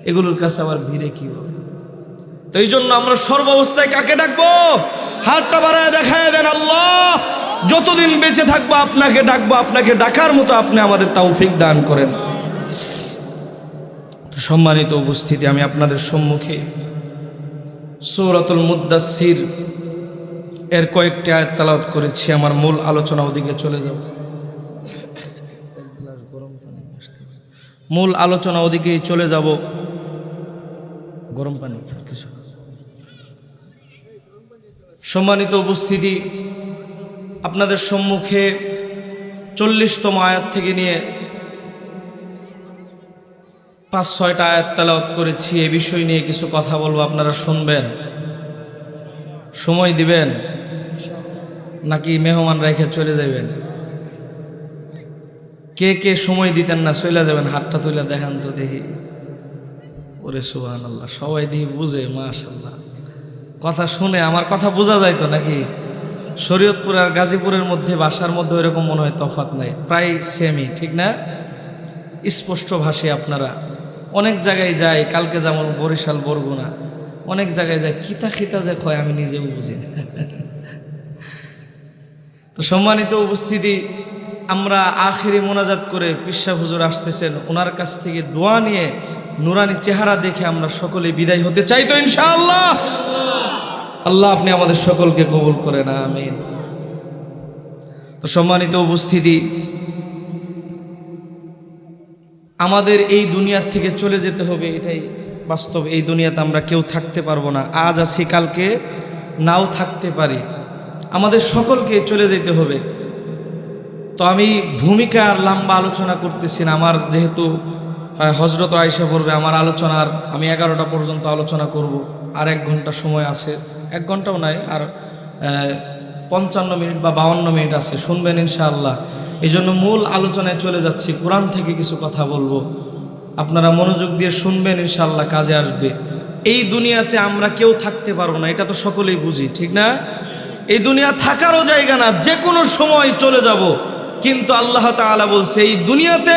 এগুলোর কাছে আবার ভিড়ে কি হবে? তো এই জন্য আমরা সর্বাবস্থায় কাকে ডাকবো? হাতটা বাড়ায় দেখায় দেন, আল্লাহ যতদিন বেঁচে থাকবো আপনাকে ডাকবো, আপনাকে ডাকার মতো আপনি আমাদের তৌফিক দান করেন। সম্মানিত উপস্থিতি, আমি আপনাদের সম্মুখে সূরাতুল মুদ্দাসসির এর কয়েকটি আয়াত তেলাওয়াত করেছি। আমার মূল আলোচনা ওদিকে চলে যাব, মূল আলোচনা ওদিকেই চলে যাব। গরম পানি কিছু। সম্মানিত উপস্থিতি, আপনাদের সম্মুখে 40তম আয়াত থেকে নিয়ে 5-6টা আয়াত তেলাওয়াত করেছি। এই বিষয় নিয়ে কিছু কথা বলবো, আপনারা শুনবেন, সময় দিবেন নাকি মেহমান রেখে চলে যাবেন? কে কে সময় দিতেন না চলে যাবেন? হাতটা তুলে দেখান তো দেখি। ওরে সুবহানাল্লাহ, সবাই দেখি বুঝে, মাশাআল্লাহ। কথা শুনে আমার কথা বোঝা যায় তো নাকি? শরীয়তপুর আর গাজীপুরের মধ্যে ভাষার মধ্যে এরকম মনে হয় তফাৎ নাই, প্রায় সেমই, ঠিক না? স্পষ্ট ভাষী আপনারা। অনেক জায়গায় যাই, কালকে যেমন বরিশাল, বরগুনা, অনেক জায়গায় যাই, কিতা খিতা যে কয় আমি নিজেও বুঝি না। তো সম্মানিত উপস্থিতি, আমরা আখিরি মোনাজাত করে পিসা হুজুর আসতেছেন, ওনার কাছ থেকে দোয়া নিয়ে নুরানি চেহারা দেখে আমরা সকলে বিদায় হতে চাই তো ইনশাআল্লাহ। আল্লাহ আপনি আমাদের সকলকে কবুল করেন, আমিন। তো সম্মানিত উপস্থিতি, আমাদের এই দুনিয়া থেকে চলে যেতে হবে, এটাই বাস্তব। এই দুনিয়াতে আমরা কেউ থাকতে পারবো না। আজ আছি, কালকে নাও থাকতে পারি। আমাদের সকলকে চলে যেতে হবে। তো আমি ভূমিকা আর লম্বা আলোচনা করতেছি না, আমার যেহেতু হজরত আয়েশা পড়বে, আমার আলোচনার আমি 11টা পর্যন্ত আলোচনা করব। আর 1 ঘন্টা সময় আছে, 1 ঘন্টাও নাই, আর 55 মিনিট বা 52 মিনিট আছে, শুনবেন ইনশাআল্লাহ। এই জন্য মূল আলোচনায় চলে যাচ্ছি, কোরআন থেকে কিছু কথা বলবো, আপনারা মনোযোগ দিয়ে শুনবেন, ইনশাআল্লাহ কাজে আসবে। এই দুনিয়াতে আমরা কেউ থাকতে পারবো না, এটা তো সকলেই বুঝি, ঠিক না? এই দুনিয়া থাকারও জায়গা না, যে কোনো সময় চলে যাব। কিন্তু আল্লাহ তাআলা বলছে, এই দুনিয়াতে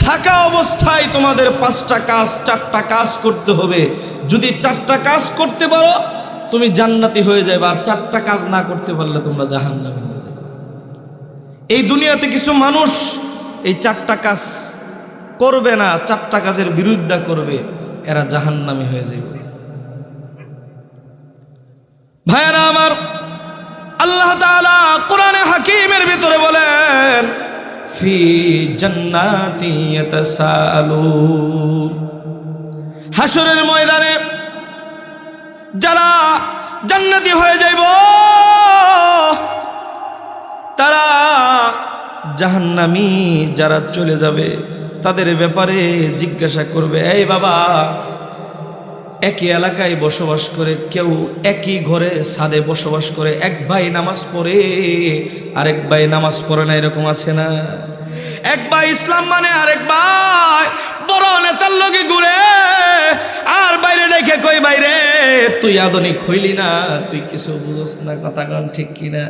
থাকা অবস্থায় তোমাদের 5টা কাজ, 4টা কাজ করতে হবে। যদি 4টা কাজ করতে পারো তুমি জান্নাতি হয়ে যাবে, আর 4টা কাজ না করতে পারলে তোমরা জাহান্নামী হয়ে যাবে। এই দুনিয়াতে কিছু মানুষ এই 4টা কাজ করবে না, 4টা কাজের বিরুদ্ধে করবে, এরা জাহান্নামী হয়ে যাবে। ভাইরা আমার, আল্লাহ তাআলা কোরআনে হাকিমের ভিতরে বলেন, ফি জান্নাতি ইয়াতাসালুন, হাসরের ময়দানে যারা জান্নাতি হয়ে যাইব তারা জাহান্নামী যারা চলে যাবে তাদের ব্যাপারে জিজ্ঞাসা করবে, এই বাবা, একই এলাকায় বসবাস করে, কেউ একই ঘরে ছাদে বসবাস করে, এক ভাই নামাজ পড়ে আরেক ভাই নামাজ পড়ে না, এরকম আছে না? এক ভাই ইসলাম মানে আরেক ভাই বড় নেতার লগে ঘুরে, আর বাইরে রেখে কই, বাইরে তুই আধুনিক হইলি না, তুই কিছু বুঝোস না। কথা কন ঠিক কিনা?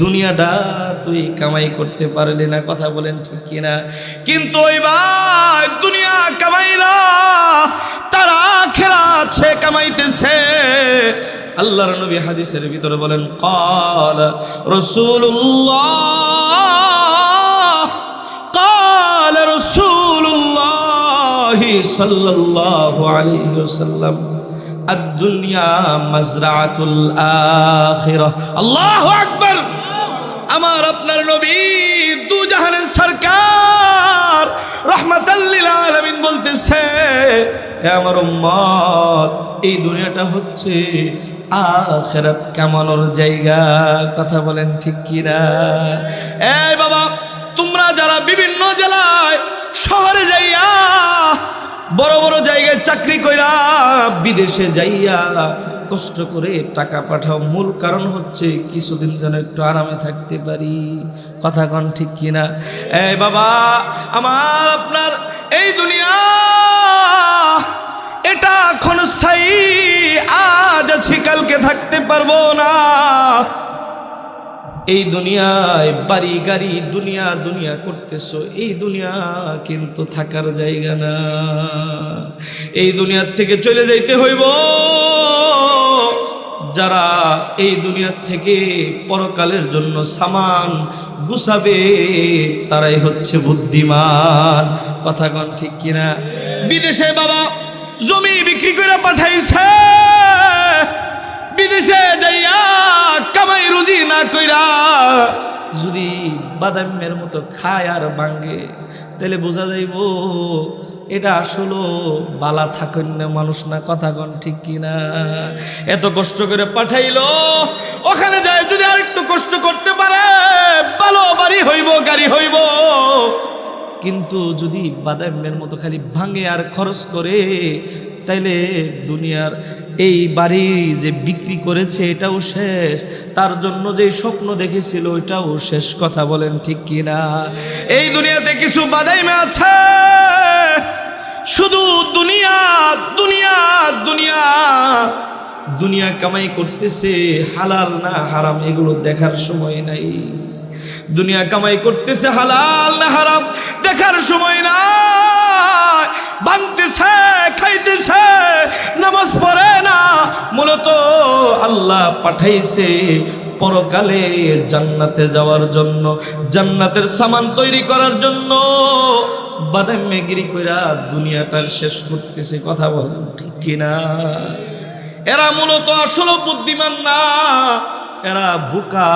দুনিয়াটা তুই কামাই করতে পারলি না, কথা বলেন ঠিক কিনা? কিন্তু ওই ভাই দুনিয়া কামাইলা, তারা আখিরাত সে কামাইতেছে। আল্লাহর নবী হাদিসের ভিতরে বলেন, ক্বালা রাসূলুল্লাহ সাল্লাল্লাহু আলাইহি ওয়াসাল্লাম, আদ-দুনিয়া মাজরাআতুল আখিরাহ। আল্লাহু আকবার। আমার আপনার নবী দু জাহানের সরকার রাহমাতাল লিল আলামিন বলতেছে, হে আমার উম্মত, এই দুনিয়াটা হচ্ছে আখিরাত কামানোর জায়গা। কথা বলেন ঠিক কিনা? এই বাবা, তোমরা যারা বিভিন্ন জেলায় শহরে যাইয়া বড় বড় জায়গায় চাকরি কইরা বিদেশে যাইয়া কষ্ট করে টাকা পাঠাও, মূল কারণ হচ্ছে কিছুদিন যেন একটু আরামে থাকতে পারি। কথা কন ঠিক কিনা? এই বাবা, আমার আপনার এই দুনিয়া এটা ক্ষণস্থায়ী, আজ আছি কালকে থাকতে পারবো না। এই দুনিয়ায় বাড়ি গাড়ি দুনিয়া দুনিয়া করতেছো, এই দুনিয়া কিন্তু থাকার জায়গা না। এই দুনিয়ার থেকে চলে যাইতে হইব। যারা এই দুনিয়ার থেকে পরকালের জন্য সামান গুছাবে তারাই হচ্ছে বুদ্ধিমান। কথা কন ঠিক কিনা? বিদেশে বাবা জমি বিক্রি করে পাঠাইছে, বিদেশে যাইয়া কামাই রুজি না কইরা যদি বাদামের মতো খায় আর ভাঙ্গে, তাহলে বোঝা যাইব এটা আসলে বালা থাকেন না মানুষ না। কথা কন ঠিক কিনা? এত কষ্ট করে পাঠাইলো, ওখানে যায় যদি আর একটু কষ্ট করতে পারে, ভালো বাড়ি হইব, গাড়ি হইব। কিন্তু যদি বাদামের মতো খালি ভাঙে আর খরচ করে, তাইলে দুনিয়ার এই বাড়ি যে বিক্রি করেছে এটাও শেষ, তার জন্য যে স্বপ্ন দেখেছিল ওইটাও শেষ। কথা বলেন ঠিক কিনা? এই দুনিয়াতে কিছু বাদাইমে আছে, শুধু দুনিয়া দুনিয়া দুনিয়া দুনিয়া কামাই করতেছে, হালাল না হারাম এগুলো দেখার সময় নাই। দুনিয়া কামাই করতেছে, হালাল না হারাম দেখার সময় নাই। ভাঙতেছে, খাইতেছে, নামাজ পড়ে না। মূলত আল্লাহ পাঠাইছে পরকালে জান্নাতে যাওয়ার জন্য, জান্নাতের সামান তৈরি করার জন্য। বাদাম মেগিরি কইরা দুনিয়াটার শেষ করতেছে। কথা বলেন ঠিক কিনা? এরা মূলত আসলে বুদ্ধিমান না, এরা বোকা,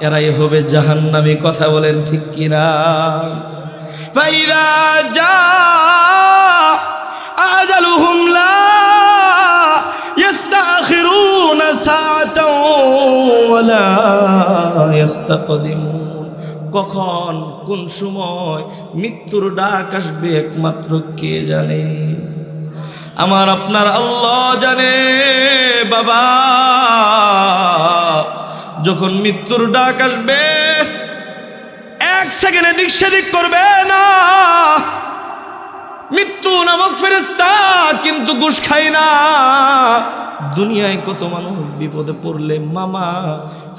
এরাই হবে জাহান্নামী। কথা বলেন ঠিক কিনা? ফাইদা জা আজালুহুম লা ইস্তাখিরুনা সাআতাও ওয়া লা ইস্তাকদিমুন। কখন কোন সময় মৃত্যুর ডাক আসবে একমাত্র কে জানে? আমার আপনার আল্লাহ জানে। বাবা, যখন মৃত্যুর ডাক আসবে এক সেকেন্ডে দিক সেদিক করবে না। মৃত্যু নামক ফেরেশতা কিন্তু ঘুষ খায় না। দুনিয়ায় কত মানুষ বিপদে পড়লে মামা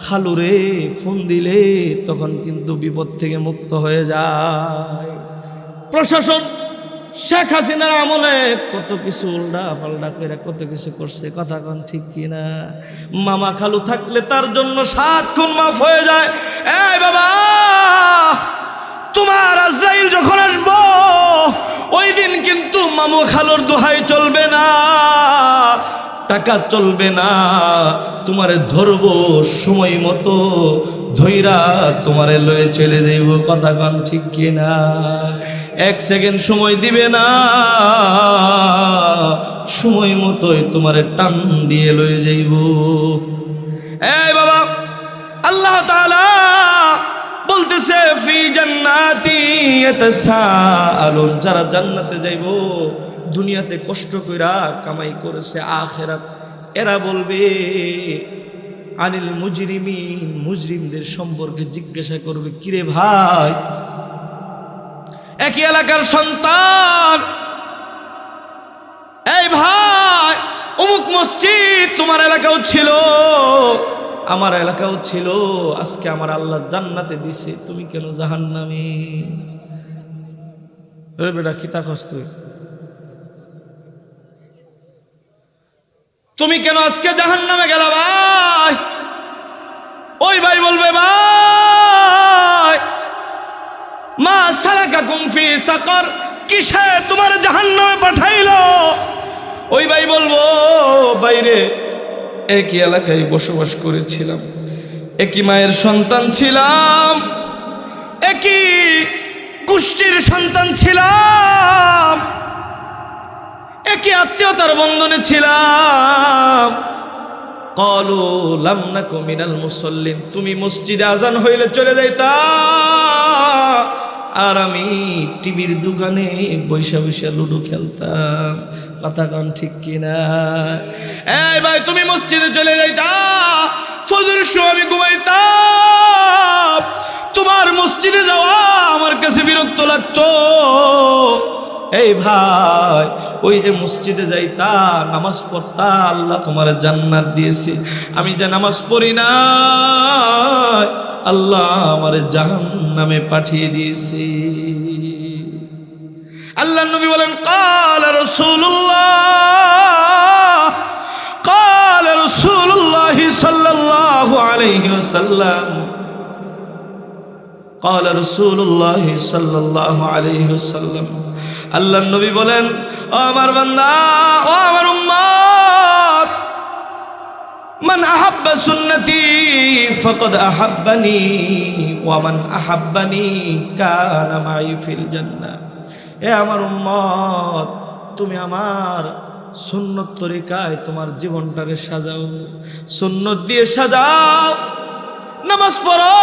খালুরে ফোন দিলে তখন কিন্তু বিপদ থেকে মুক্ত হয়ে যায়। প্রশাসন শেখ হাসিনার আমলে কত কিছু উল্টা পাল্টা করে কত কিছু করছে। কথা কন ঠিক কিনা? মামা খালু থাকলে তার জন্য 7 খুন মাফ হয়ে যায়। এই বাবা, তোমার আজরাইল যখন আসবো ওই দিন কিন্তু মামু খালুর দোহাই চলবে না, টাকা চলবে না। তোমারে ধরবো সময় মতো, ধইরা তোমারে লয়ে চলে যাইব। কথা কন ঠিক কিনা? 1 সেকেন্ড সময় দিবে না, সময় মতোই তোমারে টান দিয়ে লয়ে যাইব। এই বাবা, আল্লাহ তাআলা বলতেছে ফি জান্নাতি ইয়াতাসাআলুন, যারা জান্নাতে যাইব দুনিয়াতে কষ্ট কইরা কামাই করেছে আখিরাত, এরা বলবে আনিল মুজরিমিন, মুজরিমদের সম্পর্কে জিজ্ঞাসা করবে, কিরে ভাই, একই এলাকার সন্তান, এই ভাই অমুক মসজিদ তোমার এলাকাও ছিল, আমার এলাকাও ছিল, আজকে আমার আল্লাহ জান্নাতে দিছে, তুমি কেন জাহান্নামে? ওই বেটা কিতা খস তুমি কেন আজকে জাহান্নামে গেলা ভাই? ওই ভাই বলবে, ভাই মা সালাকাকুম ফি সাকার, কিসে তোমার জাহান্নামে পাঠাইলো? ওই ভাই বলবো, বাইরে একই এলাকায় বসবাস করেছিলাম, একই মায়ের সন্তান ছিলাম, একই কুষ্টির সন্তান ছিলাম, একই আত্মীয়তার বন্ধনে ছিলাম। ক্বালু লাম নাকু মিনাল মুসাল্লিন, তুমি মসজিদে আজান হইলে চলে যাইতা, আর আমি টিভির দোকানে বৈশা বৈশা লুডো খেলতাম। কথা কন ঠিক কিনা? এই ভাই, তুমি মসজিদে চলে যাইতা, ফজর সময় আমি ঘুমাইতাম, তোমার মসজিদে যাওয়া আমার কাছে বিরক্ত লাগতো। এই ভাই, ওই যে মসজিদে যাইতা, নামাজ পড়তা, আল্লাহ তোমার জান্নাত দিয়েছে। আমি যে নামাজ পড়ি না, আল্লাহ আমার জাহান্নামে পাঠিয়ে দিয়েছে। আল্লাহ নবী বলেন, ক্বালা রাসূলুল্লাহ সাল্লাল্লাহু আলাইহি ওয়াসাল্লাম, ক্বালা রাসূলুল্লাহ সাল্লাল্লাহু আলাইহি ওয়াসাল্লাম, আল্লাহ নবী বলেন, ও আমার বান্দা, ও আমার উম্মত, মান আহাব্বা সুন্নতি ফাকাদ আহাব্বানি ওয়া মান আহাব্বানি কানা মাই ফিল জান্নাহ। এ আমার উম্মত, তুমি আমার সুন্নত তরিকায় তোমার জীবনটারে সাজাও, সুন্নত দিয়ে সাজাও, নামাজ পড়ো।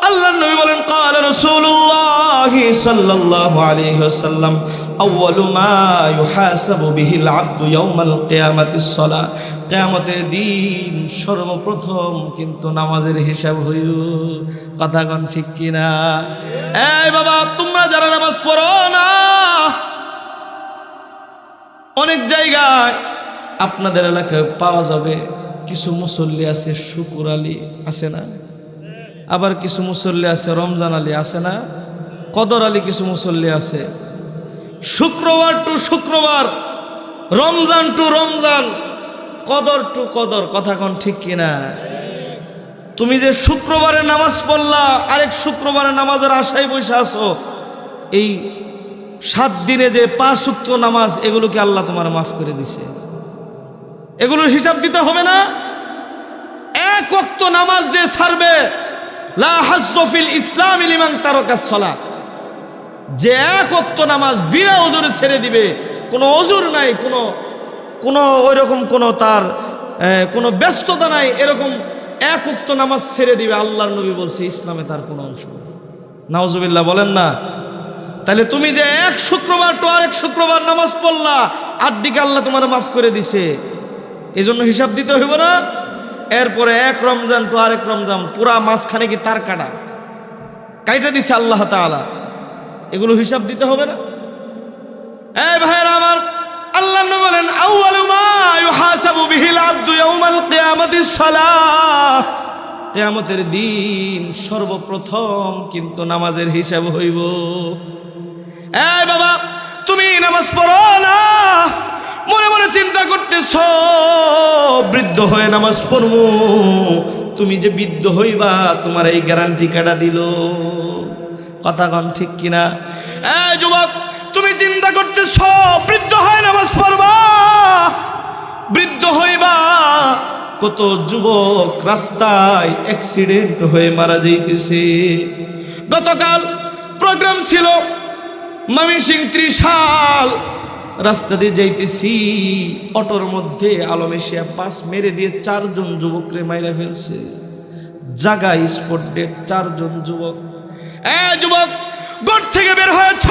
আল্লাহ নবী বলেন, ক্বালা রাসূলুল্লাহ সাল্লাল্লাহু আলাইহি ওয়াসাল্লাম, আউয়ালু মা ইউহাসাবু বিহিল আবদু ইয়াউমাল কিয়ামাতিস সালাহ। কিয়ামতের দিন সর্বপ্রথম কিন্তু নামাজের হিসাব হইল। কথা কোন ঠিক কিনা? এই বাবা, তোমরা যারা নামাজ পড়ো না, অনেক জায়গায় আপনাদের এলাকায় পাওয়া যাবে কিছু মুসল্লি আছে শুকুর আলী, আছে না? আবার কিছু মুসল্লি আছে রমজান আলী, আছে না? কদর আলী কিছু মুসল্লি আছে। শুক্রবার টু শুক্রবার, রমজান টু রমজান, কদর টু কদর। কথা কোন ঠিক কিনা? তুমি যে শুক্রবারে নামাজ পড়লা, আরেক শুক্রবারে নামাজের আশায় বসে আছো, এই 7 দিনে যে 5 ওয়াক্ত নামাজ, এগুলোকে আল্লাহ তোমার মাফ করে দিছে, এগুলোর হিসাব দিতে হবে না? 1 ওয়াক্ত নামাজ যে ছাড়বে, লা হাজ্জু ফিল ইসলাম লিমান তারাকাস সালাহ, যে 1 ওয়াক্ত নামাজ বিনা ওযরে ছেড়ে দিবে, কোনো ওযর নাই, কোনো ওইরকম কোনো তার কোনো ব্যস্ততা নাই, এরকম 1 ওয়াক্ত নামাজ ছেড়ে দিবে, আল্লাহর নবী বলছে ইসলামে তার কোনো অংশ নেই। নাউজুবিল্লাহ বলেন না? তাহলে তুমি যে 1 শুক্রবার টু আরেক শুক্রবার নামাজ পড়লা, 8 দিকে আল্লাহ তোমার মাফ করে দিছে, এই জন্য হিসাব দিতে হইব না? এরপরে 1 রমজান টু আরেক রমজান, পুরা মাঝখানে কি তার কাইটা দিছে আল্লাহ তাআলা, এগুলো হিসাব দিতে হবে না? এই ভাইরা আমার, আল্লাহ নবী বলেন, আউয়ালু মা ইউহাসাবু বিহিল আবদু ইয়াউমাল কিয়ামাতিস সালাহ। কিয়ামতের দিন সর্বপ্রথম কিন্তু নামাজের হিসাব হইব। এই বাবা, তুমি নামাজ পড়ো না, মনে মনে চিন্তা করতেছ বৃদ্ধ হয়ে নামাজ পড়বো। তুমি যে বৃদ্ধ হইবা, তোমার এই গ্যারান্টি কাটা দিল। কথা কন ঠিক কিনা? এই যুবক, তুমি চিন্তা করতেছ বৃদ্ধ হয়ে নামাজ পড়বা, বৃদ্ধ হইবা। কত যুবক রাস্তায় অ্যাক্সিডেন্ট হয়ে মারা যাইতেছে। গতকাল প্রোগ্রাম ছিল ময়মনসিংহ ত্রিশাল, রাস্তা দিয়ে যাইতেছি, অটোর মধ্যে আলম এশিয়া পাস মেরে দিয়ে 4 জন যুবকরে মাইরা ফেলছে। জায়গা স্পট ডেট, 4 জন যুবক। যুবক, ঘর থেকে বের হয়েছ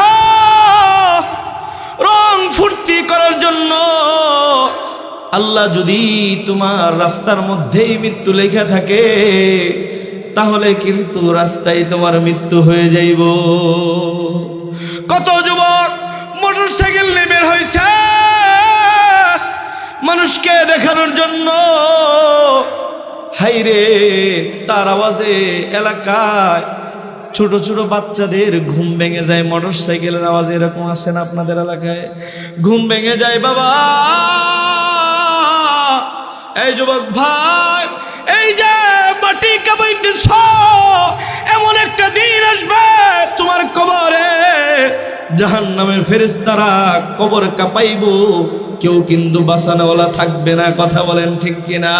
রং ফুর্তি করার জন্য। আল্লাহ যদি তোমার রাস্তার মধ্যেই মৃত্যু লেখা থাকে, তাহলে কিন্তু রাস্তায় তোমার মৃত্যু হয়ে যাইব। কত যুবক মোটরসাইকেল নিয়ে বের হয়েছে মানুষকে দেখানোর জন্য। হাইরে, তার আওয়াজে এলাকায় ছোট ছোট বাচ্চাদের ঘুম ভেঙে যায়। মোটরসাইকেলের আওয়াজে এরকম আছে না আপনাদের এলাকায়? ঘুম ভেঙে যায় বাবা। এই যুবক ভাই, এই যে মাটি কাঁপাইতেছ, এমন একটা দিন আসবে তোমার কবরে জাহান্নামের ফেরেশতারা কবর কাঁপাইব, কেউ কিন্তু বাঁচানোওয়ালা থাকবে না। কথা বলেন ঠিক কিনা?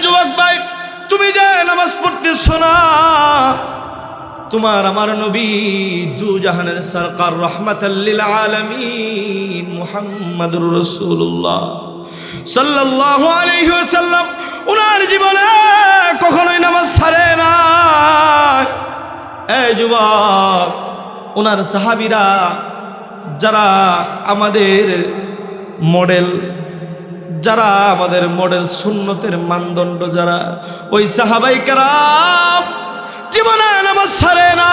যুবক ভাই, তুমি যে নামাজ পড়তেছ না, তোমার আমার নবী দু জাহানের সরকার রহমাতাল লিল আলামিন মুহাম্মাদুর রাসূলুল্লাহ সাল্লাল্লাহু আলাইহি ওয়াসাল্লাম উনার জীবনে কখনোই নামাজ ছাড়ে না। যুবক, উনার সাহাবীরা যারা আমাদের মডেল, যারা আমাদের মডেল সুন্নতের মানদণ্ড, যারা ওই সাহাবায়ে কেরাম জীবনে নামাজ ছাড়ে না।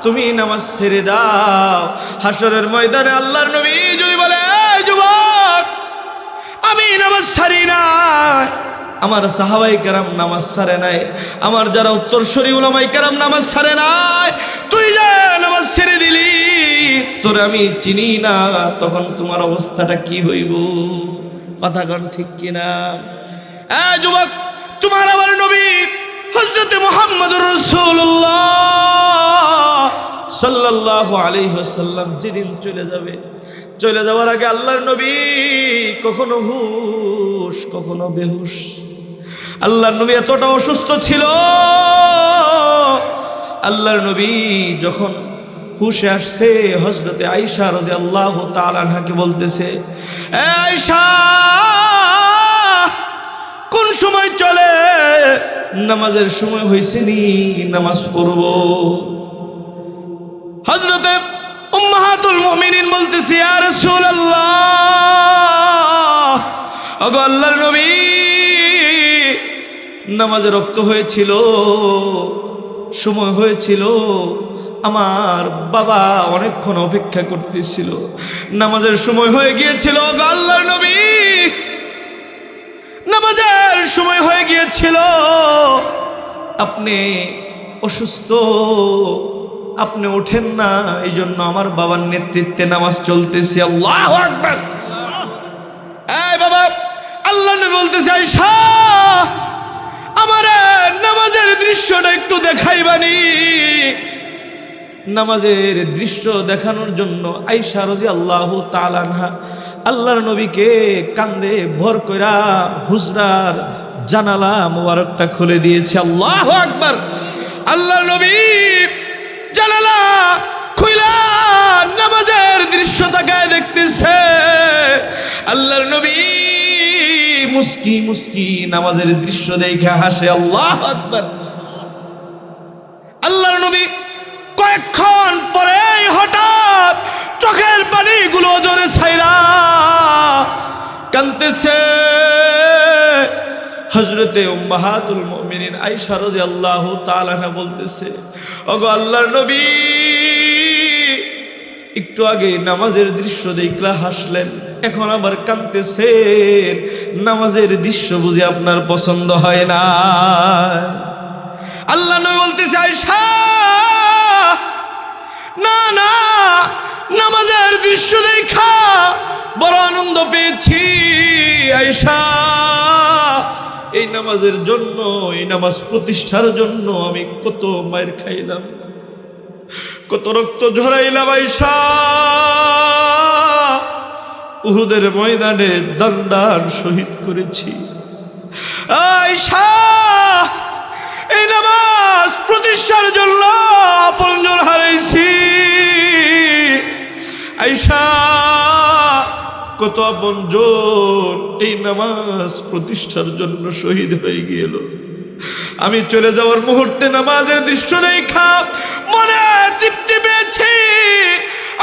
তুমি নামাজ ছেড়ে দাও, হাসরের ময়দানে আল্লাহর নবী যদি বলে যুবক আমি নামাজ ছাড়ি না, আমার সাহাবায়ে কেরাম নামাজ ছাড়ে নাই, আমার যারা উত্তরসূরি উলামায়ে কেরাম নামাজ ছাড়ে নাই, তুই যে নামাজ ছেড়ে দিলি, তোরে আমি চিনি না, তখন তোমার অবস্থাটা কি হইব? কথা কোন ঠিক কিনা? যুবক, তোমার আমার নবী হযরত মুহাম্মদুর রাসূলুল্লাহ সাল্লাল্লাহু আলাইহি ওয়াসাল্লাম যেদিন চলে যাবে, চলে যাওয়ার আগে আল্লাহর নবী কখনো হুশ কখনো বেহুশ। আল্লাহর নবী এতটা অসুস্থ ছিল, আল্লাহর নবী যখন হুশে আসছে, হযরতে আয়েশা রাদিয়াল্লাহু তাআলা আনহাকে বলতেছে, আয়েশা কোন সময় চলে? নামাজের সময় হয়েছে নি, নামাজ পড়ব। হযরতে উম্মাহাতুল মুমিনিন বলতেছে, ইয়া রাসূলুল্লাহ, ওগো আল্লাহর নবী, নামাজে রক্ত হয়েছিল, সময় হয়েছিল, আমার বাবা অনেকক্ষণ অপেক্ষা করতেছিল, নামাজের সময় হয়ে গিয়েছিল, ওগো আল্লাহর নবী, নামাজের সময় হয়ে গিয়েছিল, আপনি অসুস্থ, আপনি ওঠেন না, এই জন্য আমার বাবার নেতৃত্বে নামাজ চলতেছে। আল্লাহু আকবার। এই বাবা, আল্লাহ নবী বলতেছে, আয়েশা আমার নামাজের দৃশ্যটা একটু দেখাইবানি। নামাজের দৃশ্য দেখানোর জন্য আয়েশা রাদিয়াল্লাহু তাআলা আনহা আল্লাহর নবীকে কান্দে ভর কইরা হুজরার জানালা মোবারকটা খুলে দিয়েছে। আল্লাহু আকবার। আল্লাহর নবী জানালা খুইলা নামাজের দৃশ্য তাকায় দেখতেছে। আল্লাহর নবী মুস্কি মুস্কি নামাজের দৃশ্য দেখে হাসে। আল্লাহু আকবার। আল্লাহর নবী কয়েকক্ষণ পরে হঠাৎ চোখের পানিগুলো জোরে ছাইরা কাঁদতেছে। হযরতে উম্মাহাতুল মুমিনিন আয়েশা রাদিয়াল্লাহু তাআলা আনহা বলতেছে, ওগো আল্লাহর নবী, একটু আগে নামাজের দৃশ্য দেখলা হাসলেন, এখন আবার কাঁদতেছেন, নামাজের দৃশ্য বুঝি আপনার পছন্দ হয় না? আল্লাহ নবী বলতেছে, আয়েশা না না, নামাজের দৃশ্য দেখা বড় আনন্দ পেয়েছি। আয়েশা, এই নামাজের জন্য, এই নামাজ প্রতিষ্ঠার জন্য আমি কত মায়ের খাইলাম, কত রক্ত ঝরাইলাম। আয়েশা, উহুদের ময়দানে দান শহীদ করেছি। আয়েশা, এই নামাজ প্রতিষ্ঠার জন্য আপনজন হারাইছি। আয়েশা, কত আপনজন এই নামাজ প্রতিষ্ঠার জন্য শহীদ হয়ে গেল। আমি চলে যাওয়ার মুহূর্তে নামাজের দৃশ্য দেখা মনে তৃপ্তি পেয়েছি।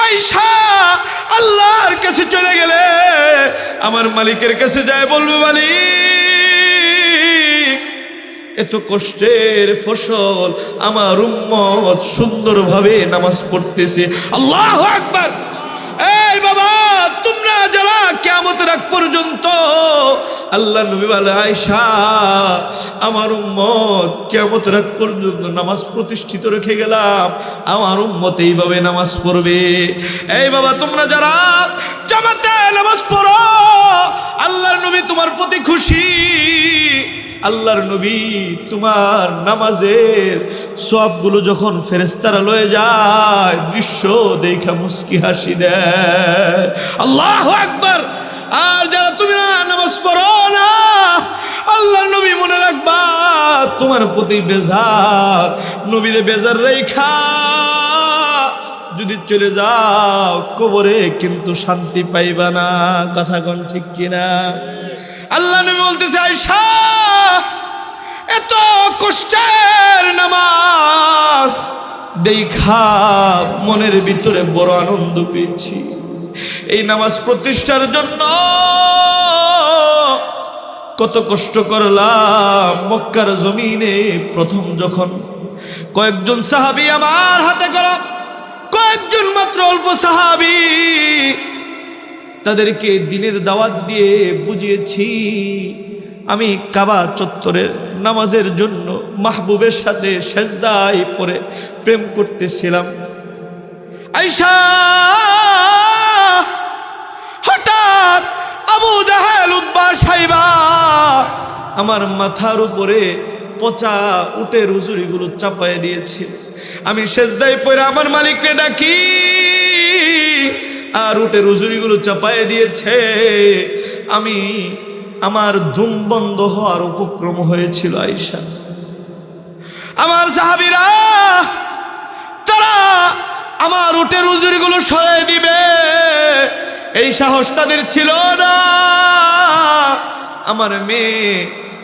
আয়েশা, আল্লাহর কাছে চলে গেলে আমার মালিকের কাছে যায় বলবো, মালিক, এত কষ্টের ফসল আমার উম্মত সুন্দরভাবে নামাজ পড়তেছে। আল্লাহু আকবার। এই বাবা, তোমরা যারা কিয়ামতের আগ পর্যন্ত, আল্লাহ নবী বলে, আয়েশা, আমার উম্মত কিয়ামতের আগ পর্যন্ত নামাজ প্রতিষ্ঠিত রেখে গেলাম, আমার উম্মত এইভাবে নামাজ পড়বে। এই বাবা, তোমরা যারা জামাতে নামাজ পড়ো, আল্লাহর নবী তোমার প্রতি খুশি। আল্লাহর নবী তোমার নামাজের সওয়াবগুলো যখন ফেরেশতারা লয়ে যায়, দৃশ্য দেখা মুস্কি হাসি দেয়। আল্লাহু আকবার। আর যারা তুমি নামাজ পড়ো না, আল্লাহর নবী মনে রাখবা তোমার প্রতি বেজার, নবীরে বেজার রেখা যদি চলে যাও কবরে কিন্তু শান্তি পাইবা না। কথা কোন ঠিক কিনা? আল্লাহ নবী বলতেছে আয়েশা এত কষ্টের নামাজ দেখা মনের ভিতরে বড় আনন্দ পেয়েছি। এই নামাজ প্রতিষ্ঠার জন্য কত কষ্ট করলাম। মক্কার জমিনে প্রথম যখন কয়েকজন সাহাবী আমার হাতে করা, কয়েকজন মাত্র অল্প সাহাবী, তাদেরকে দ্বীনের দাওয়াত দিয়ে বুঝিয়েছি আমি কাবা চত্বরের নামাজের জন্য মাহবুবের সাথে সেজদায় পড়ে প্রেম করতেছিলাম। আয়েশা হঠাৎ আবু জাহেল উতবা সাইবা আমার মাথার উপরে পচা উটের উজুরিগুলো চাপায় দিয়েছে। আমি সেজদায় পড়ে আমার মালিককে ডাকি আর উটের উজুরিগুলো চাপায় দিয়েছে। আমি আমার ধুম বন্ধ হওয়ার উপক্রম হয়েছিল। আয়েশা আমার সাহাবীরা তারা আমার উটের উজুরিগুলো সরিয়ে দিবে এই সাহস তাদের ছিল না। আমার মেয়ে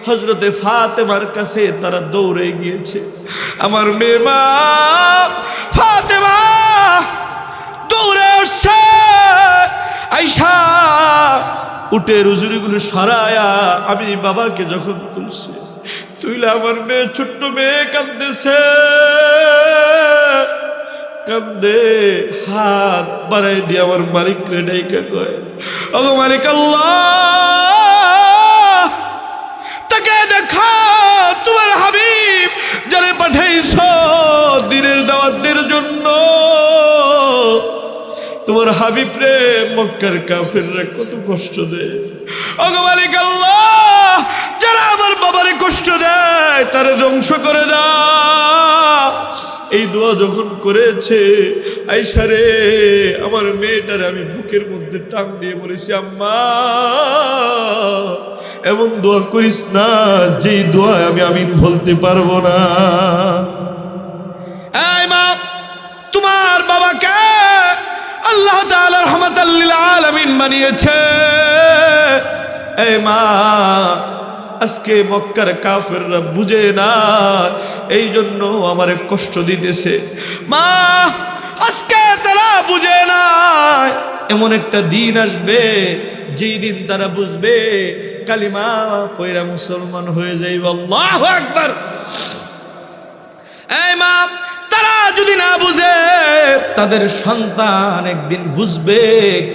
হযরতে ফাতেমার কাছে তারা দৌড়ে গিয়েছে। আমার মেয়ে মা ফাতেমা দৌড়ে আসছে। আয়েশা উটের উজুরিগুলো সরায়া আমি বাবাকে যখন তুলছি, তুইলে আমার মেয়ে ছোট্ট মেয়ে কাঁদতেছে, কান্দে হাত বাড়াই দিয়ে আমার মালিক রে ডাইকা কয় ওগো মালিক আল্লাহ, তাকে দেখা তোমার হাবিব যারে পাঠাইছো দ্বীনের দাওয়াতের জন্য, তোমার হাবিব রে মক্কার কাফেররা কত কষ্ট দেয়। ওগো মালিক আল্লাহ, যারা আমার বাবারে কষ্ট দেয় তারে ধ্বংস করে দাও। এই দোয়া যখন করেছে আয়েশা রে আমার মেয়েটারে আমি বুকের মধ্যে টান দিয়ে বলেছি আম্মা এমন দোয়া করিস না যেই দোয়া আমি আমিন বলতে পারবো না। এই মা, তোমার বাবাকে আল্লাহ তাআলা রাহমাতাল লিল আলামিন বানিয়েছে। এই মা, আজকে মক্কার কাফেররা বুঝে না, এই জন্য আমারে কষ্ট দিতেছে। মা, আজকে তারা বুঝে না, এমন একটা দিন আসবে যেই দিন তারা বুঝবে, কালিমা পয়রা মুসলমান হয়ে যাইবে। আল্লাহু আকবার। এই মা, তারা যদি না বুঝে তাদের সন্তান একদিন বুঝবে,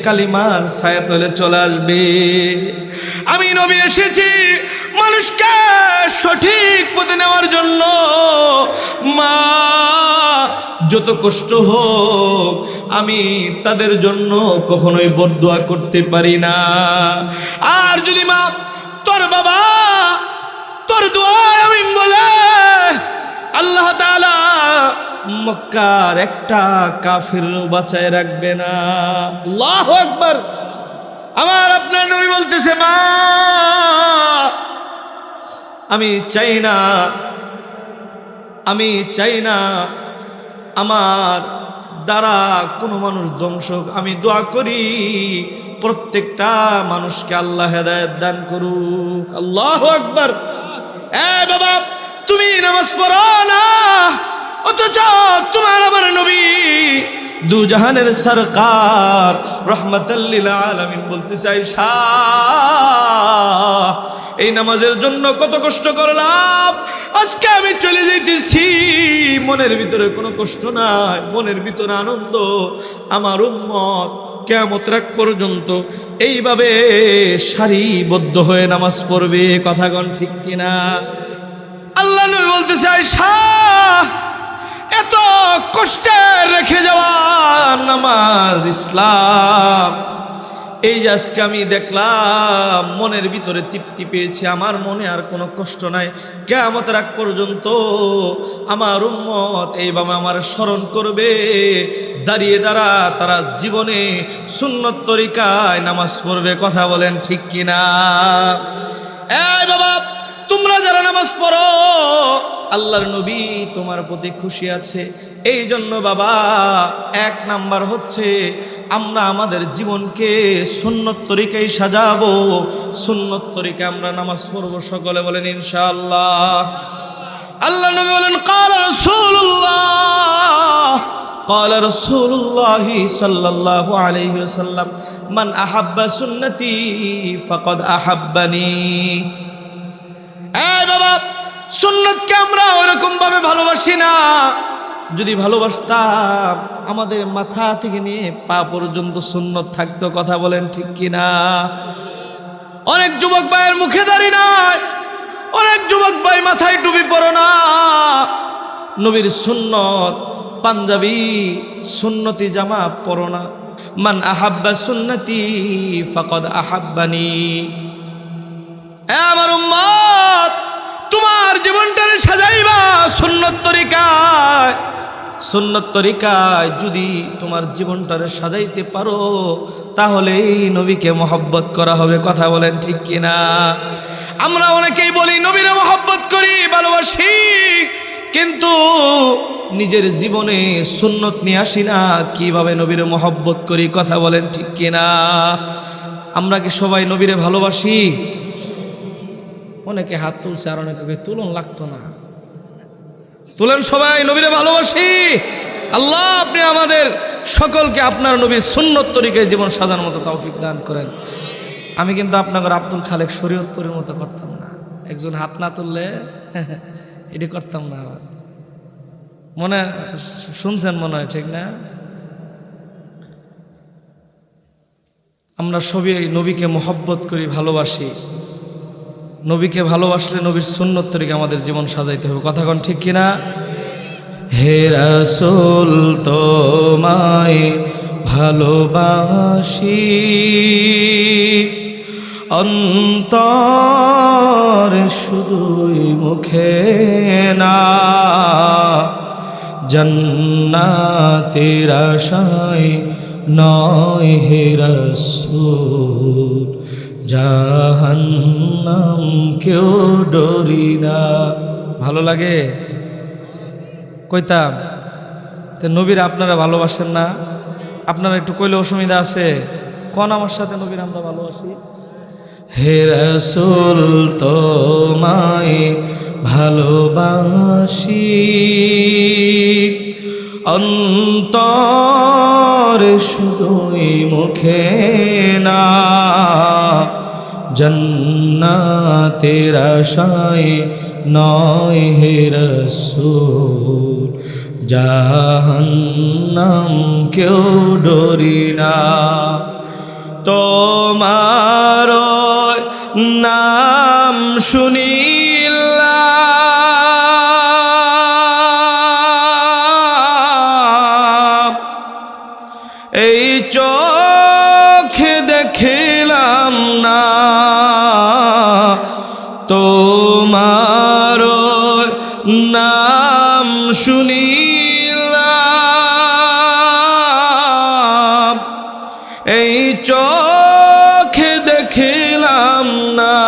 কালিমার ছায়াতলে চলে আসবে। আমি নবী এসেছি মানুষকে সঠিক পথে নেওয়ার জন্য। মা, যত কষ্ট হোক আমি তাদের জন্য কখনোই বদদুয়া করতে পারি না। আর যদি মা তোর বাবা তোর দোয়া আমিন বলে, আল্লাহ তাআলা মক্কার একটা কাফির বাঁচায় রাখবে না। আল্লাহু আকবার। আমার আপনার নবী বলতেছে মা, আমি চাই না আমার দ্বারা কোনো মানুষ ধ্বংস হোক। আমি দোয়া করি প্রত্যেকটা মানুষকে আল্লাহ হেদায়েত দান করুক। আল্লাহু আকবার। এ বাবা, তুমি নামাজ পড়ো না, অথচ তোমার আমার নবী দু জাহানের সরকার রহমাতাল লিল আলামিন বলতেছে আয়েশা এই নামাজের জন্য কত কষ্ট করলাম, আজকে আমি চলে যাইতেছি মনের ভিতরে কোনো কষ্ট নাই, মনের ভিতরে আনন্দ। আমার উম্মত কিয়ামত রাত পর্যন্ত এইভাবে সারিবদ্ধ হয়ে নামাজ পড়বে। কথা কোন ঠিক কিনা? আল্লাহ নবী বলতেছে আয়েশা এত কষ্টে রেখে যাওয়া নামাজ ইসলাম, এই যে আজকে আমি দেখলাম মনের ভিতরে তৃপ্তি পেয়েছি, আমার মনে আর কোনো কষ্ট নাই। কিয়ামত রাত পর্যন্ত আমার উম্মত এইভাবে আমার স্মরণ করবে, দাঁড়িয়ে তারা জীবনে সুন্নত তরিকায় নামাজ পড়বে। কথা বলেন ঠিক কিনা? এই বাবা, তোমরা যারা নামাজ পড়ো আল্লাহর নবী তোমার প্রতি খুশি আছে। এই জন্য বাবা 1 নাম্বার হচ্ছে আমরা আমাদের জীবনকে সুন্নত তরিকায় সাজাবো, সুন্নত তরিকায় আমরা নামাজ পড়বো। সকলে বলেন ইনশাআল্লাহ। আল্লাহ নবী বলেন قال رسول الله صلى الله عليه وسلم من أحب سنتي فقد أحبني। এই বাবা, সুন্নতকে আমরা ওরকম ভাবে ভালোবাসি না। যদি ভালোবাসতাম আমাদের মাথা থেকে নিয়ে পা পর্যন্ত সুন্নত থাকতো। কথা বলেন ঠিক কিনা? অনেক যুবক ভাইয়ের মুখে দাড়ি নাই, অনেক যুবক ভাই মাথায় টুপি পরো না। নবীর সুন্নত পাঞ্জাবি সুন্নতি জামা পরো না। মান আহাব্বা সুন্নতি ফাকাদ আহাব্বানি। আমার উম্মত, তোমার জীবনটারে সাজাইবা সুন্নত তরিকায়। সুন্নত তরিকায় যদি তোমার জীবনটারে সাজাইতে পারো তাহলেই নবীকে মহব্বত করা হবে। কথা বলেন ঠিক কিনা? আমরা অনেকেই বলি নবীরে মহব্বত করি, ভালোবাসি, কিন্তু নিজের জীবনে সুন্নত নিয়ে আসি না। কিভাবে নবীরে মহব্বত করি? কথা বলেন ঠিক কিনা? আমরা কি সবাই নবীরে ভালোবাসি? অনেকে হাত তুলছে, আর অনেকে তুলন লাগতো না। তুলেন সবাই, নবীরে ভালোবাসি। আল্লাহ আপনি আমাদের সকলকে আপনার নবীর সুন্নত তরিকায় জীবন সাজানোর মতো তৌফিক দান করেন। আমি কিন্তু আপনাদের আব্দুল খালেক শরীয়তপুরের মতো করতাম না। একজন হাত না তুললে এটি করতাম না। মনে শুনছেন মনে হয়, ঠিক না? আমরা সবই নবীকে মহব্বত করি, ভালোবাসি। নবীকে ভালোবাসলে নবীর সুন্নত তরিকা আমাদের জীবন সাজাইতে হবে। কথা কোন ঠিক কিনা? হে রাসূল তোমায় ভালোবাসি, অন্তর শুধুই মুখে না, জান্নাতের আশায় নয় হে রাসূল, জাহান্নাম কেউ ডরি না। ভালো লাগে কইতাম। তো নবীর আপনারা ভালোবাসেন না? আপনারা একটু কইলে অসুবিধা আছে? কোন আমার সাথে নবীর আমরা ভালোবাসি। হে রাসূল তোমায় ভালোবাসি, অন্তর শুধুই মুখে না, জান্নাতের আশায় নয় হে রাসূল, জাহান্নাম কেউ ডরি না। তোমার নাম শুনিলাম, এই চোখে দেখিলাম না, তোমার নাম শুনিলাম, এই চোখে দেখিলাম না,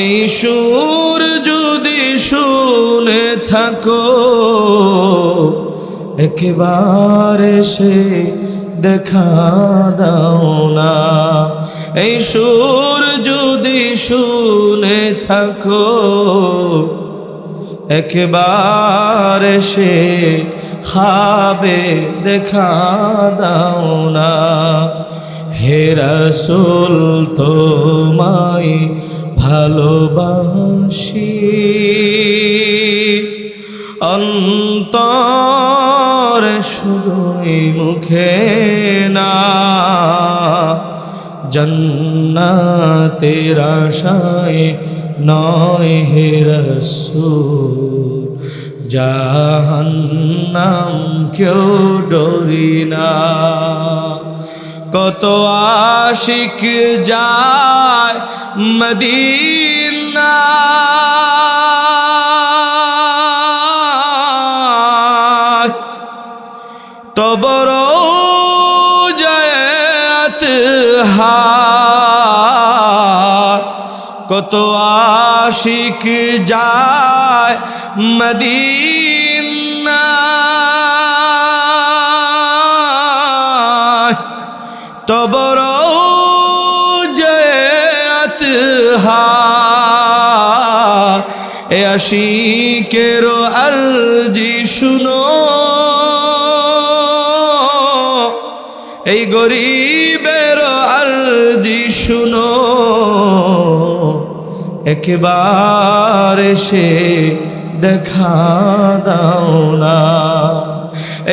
এই সুর যদি শুনে থাকো একবার এসে দেখা দাও না, এই সুর যদি শুনে থাকো একবার এসে খাবে দেখা দাও না। হে রাসূল তোমায় ভালোবাসি, অন্তর শুধুই মুখে না, জান্নাতের আশায় নয় হে রাসূল, জাহান্নাম কেউ ডরি না। কত আশিক যায় মদিনা, তব রওজায়ে আতহার, কত আশিক যায় মদিনা তব রওজে আতহার এ আশিকের আরজি শুনো এই গরিবের আরজি শুনো একবার এসে দেখা দাও না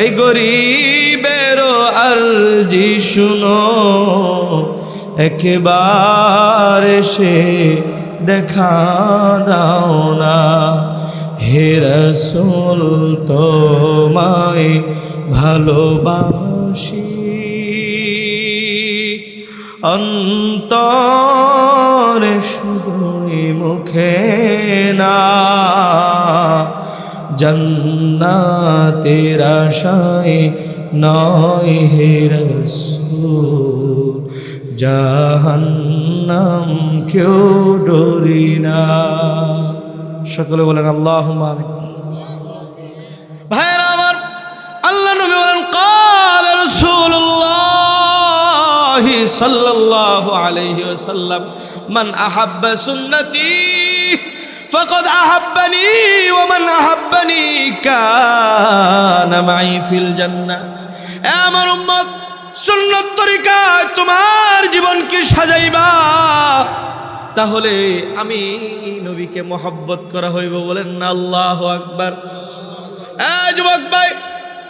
এই গরিবের আরজি শুনো একবার এসে দেখা দাও না হে রাসূল তোমায় ভালোবাসি অন্তরে শুধুই মুখে না জান্নাতের আশায় নয় হে রাসূল জাহান্নাম কেউ ডরি না সকলে বলেন আল্লাহুম্মা আমিন ভাইরা আমার আল্লাহ নবী বলেন قال رسول الله صلى الله عليه وسلم من أحب سنتي فقد أحبني ومن أحبني كان معي في الجنة আমার উম্মত সুন্নত তরিকায় তোমার জীবনকে সাজাইবা তাহলে আমি নবীকে মহব্বত করা হইব বলেন না আল্লাহু আকবার এই যুবক ভাই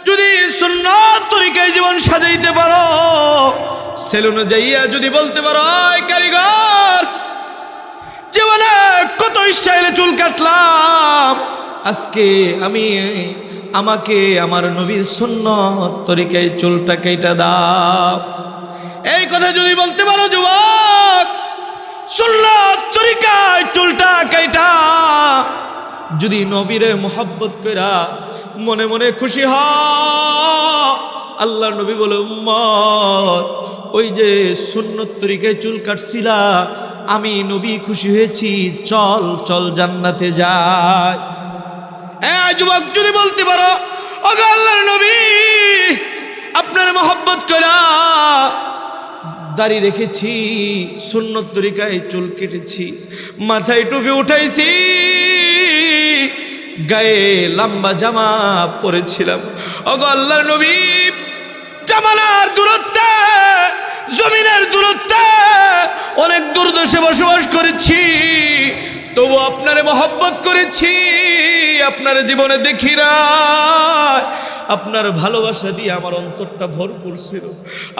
যদি সুন্নত তরিকায় জীবন সাজাইতে পারো সেলুনে যাইয়া যদি বলতে পারো ওই কারিগর জীবনে কত স্টাইলে চুল কাটলাম আজকে আমাকে আমার নবীর সুন্নত তরিকায় চুলটা কেটে দাও এই কথা যদি বলতে পারো যুবক সুন্নত তরিকায় চুলটা কাটা যদি নবীরে মোহাব্বত কইরা মনে মনে খুশি হ আল্লাহ নবী বলে উম্মত ওই যে সুন্নত তরিকায় চুল কাটছিলা আমি নবী খুশি হয়েছি চল চল জান্নাতে যাই এই যুবক যদি বলতে পারো ওগো আল্লাহর নবী আপনার মোহাব্বত কইরা দাড়ি রেখেছি সুন্নত তরিকায় চুল কেটেছি মাথায় টুপি উঠাইছি গায়ে লম্বা জামা পরেছিলাম ওগো আল্লাহর নবী জামানার দূরত্বে জমিনের দূরত্বে অনেক দূর দেশে বসবাস করেছি তবু আপনারে মহব্বত করেছি আপনার জীবনে দেখি না আপনার ভালোবাসা দিয়ে আমার অন্তরটা ভরপুর ছিল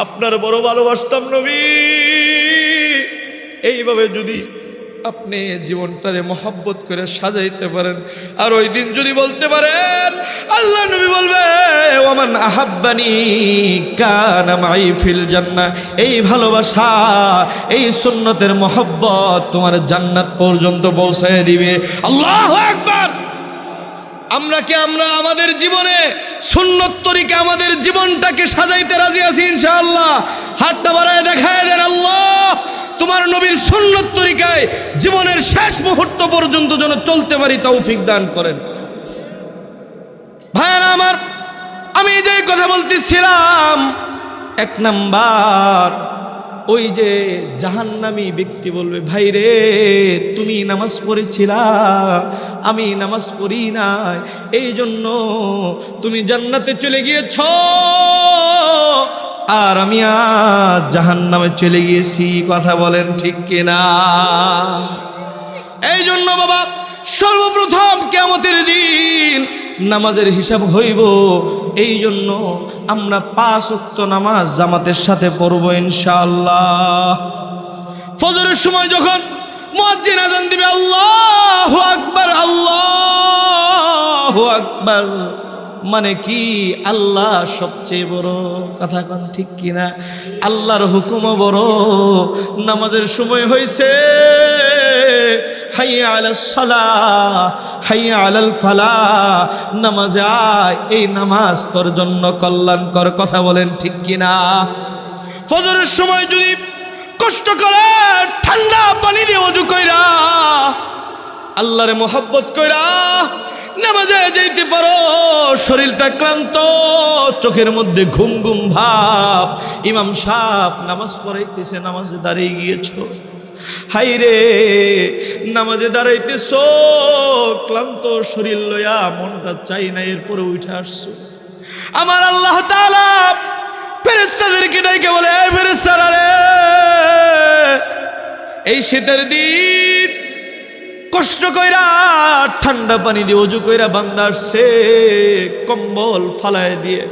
আপনার বড় ভালোবাসতাম নবী এইভাবে যদি আপনি জীবনটারে মহব্বত করে সাজাইতে পারেন আর ওই দিন যদি বলতে পারেন আল্লাহ নবী বলবে ওমান আহাব্বানি কানা মাই ফিল জান্নাহ এই ভালোবাসা এই সুন্নতের মহব্বত তোমার জান্নাত পর্যন্ত পৌঁছায় দিবে আল্লাহু আকবার আমরা আমাদের জীবনে সুন্নত তরিকা আমাদের জীবনটাকে সাজাইতে রাজি আছি ইনশাআল্লাহ হাতটা বাড়ায় দেখায় দেন আল্লাহ তোমার নবীর সুন্নত তরিকায় জীবনের শেষ মুহূর্ত পর্যন্ত যেন চলতে পারি তৌফিক দান করেন ভাইরা আমার আমি যে কথা বলতেছিলাম এক নাম্বার ওই যে জাহান্নামী ব্যক্তি বলবে ভাই রে তুমি নামাজ পড়েছিলা আমি নামাজ পড়ি নাই এই জন্য তুমি জান্নাতে চলে গিয়েছ আর আমি আজ জাহান্নামে চলে গিয়েছি কথা বলেন ঠিক কিনা এই জন্য বাবা সর্বপ্রথম কিয়ামতের দিন নামাজের হিসাব হইব এই জন্য আমরা 5 ওয়াক্ত নামাজ জামাতের সাথে পড়ব ইনশাআল্লাহ ফজরের সময় যখন মুয়াজ্জিন আযান দিবে আল্লাহু আকবার আল্লাহু আকবার মানে কি আল্লাহ সবচেয়ে বড় কথা কোন ঠিক কিনা আল্লাহর হুকুমও বড় নামাজের সময় হইছে হাইয়া আলাস সালাহ হাইয়া আলাল ফালাহ নামাজে আয় এই নামাজ তোর জন্য কল্যাণকর কথা বলেন ঠিক কিনা ফজরের সময় যদি কষ্ট করে ঠান্ডা পানি দিয়ে ওযু কইরা আল্লাহরে মোহাব্বত কইরা নামাজে যাইতে পারো, শরীরটা ক্লান্ত, চোখের মধ্যে ঘুম ঘুম ভাব, ইমাম সাহেব নামাজ পড়াইতেছে, নামাজে দাঁড়িয়ে গিয়েছো, হাইরে নামাজে দাঁড়াইতেছো, ক্লান্ত শরীর লইয়া মনটা চাই না, এরপরে উঠে আসছো। আমার আল্লাহ তাআলা ফেরেশতাদেরকে ডাইকে বলে, এই ফেরেশতারা রে, এই শীতের দিন কষ্ট কইরা ঠান্ডা পানি দিয়ে ওযু কইরা বান্দা আসছে, কম্বল ফালায় দিয়ে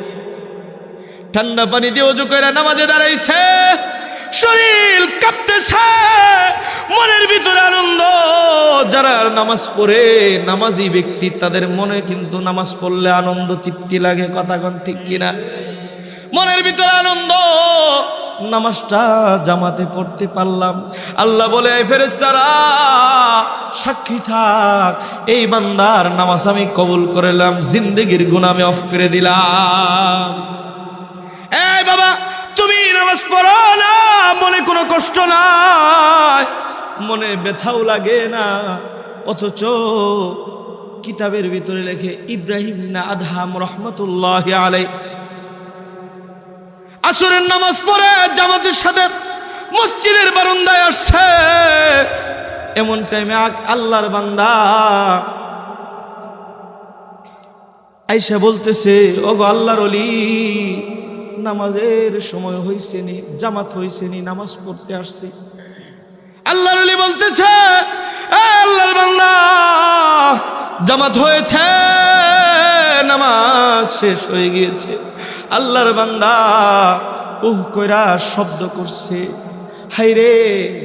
ঠান্ডা পানি দিয়ে ওযু কইরা নামাজে দাঁড়াইছে, শরীর কাঁপতেছে, মনের ভিতরে আনন্দ। যারা নামাজ পড়ে নামাজি ব্যক্তি, তাদের মনে কিন্তু নামাজ পড়লে আনন্দ তৃপ্তি লাগে, কথা কোন ঠিক কিনা? মনের ভিতরে আনন্দ, নামাজটা জামাতে পড়তে পারলাম। আল্লাহ বলে, ফেরেশতারা সাক্ষী থাক, এই বান্দার নামাজ আমি কবুল করলাম, জিন্দেগির গুনাহ আমি অফ করে দিলাম। এই বাবা, তুমি নামাজ পড়ো না, মনে কোনো কষ্ট নাই, মনে ব্যথাও লাগে না, অথচ কিতাবের ভিতরে লেখে ইব্রাহিম ইবনে আদহাম রহমতুল্লাহি আলাইহি আসরের নামাজ পড়ে জামাতের সাথে মসজিদের বারান্দায় আসছে। এমন টাইমে আল্লাহর বান্দা আয়েশা বলতেছে, ওগো আল্লাহর ওলি, নামাজের সময় হইছে নি, জামাত হইছে নি, নামাজ পড়তে আসছি। আল্লাহর ওলি বলতেছে, আল্লাহর বান্দা, জামাত হয়েছে, নামাজ শেষ হয়ে গিয়েছে। আল্লাহর বান্দা কইরা শব্দ করছে, হাইরে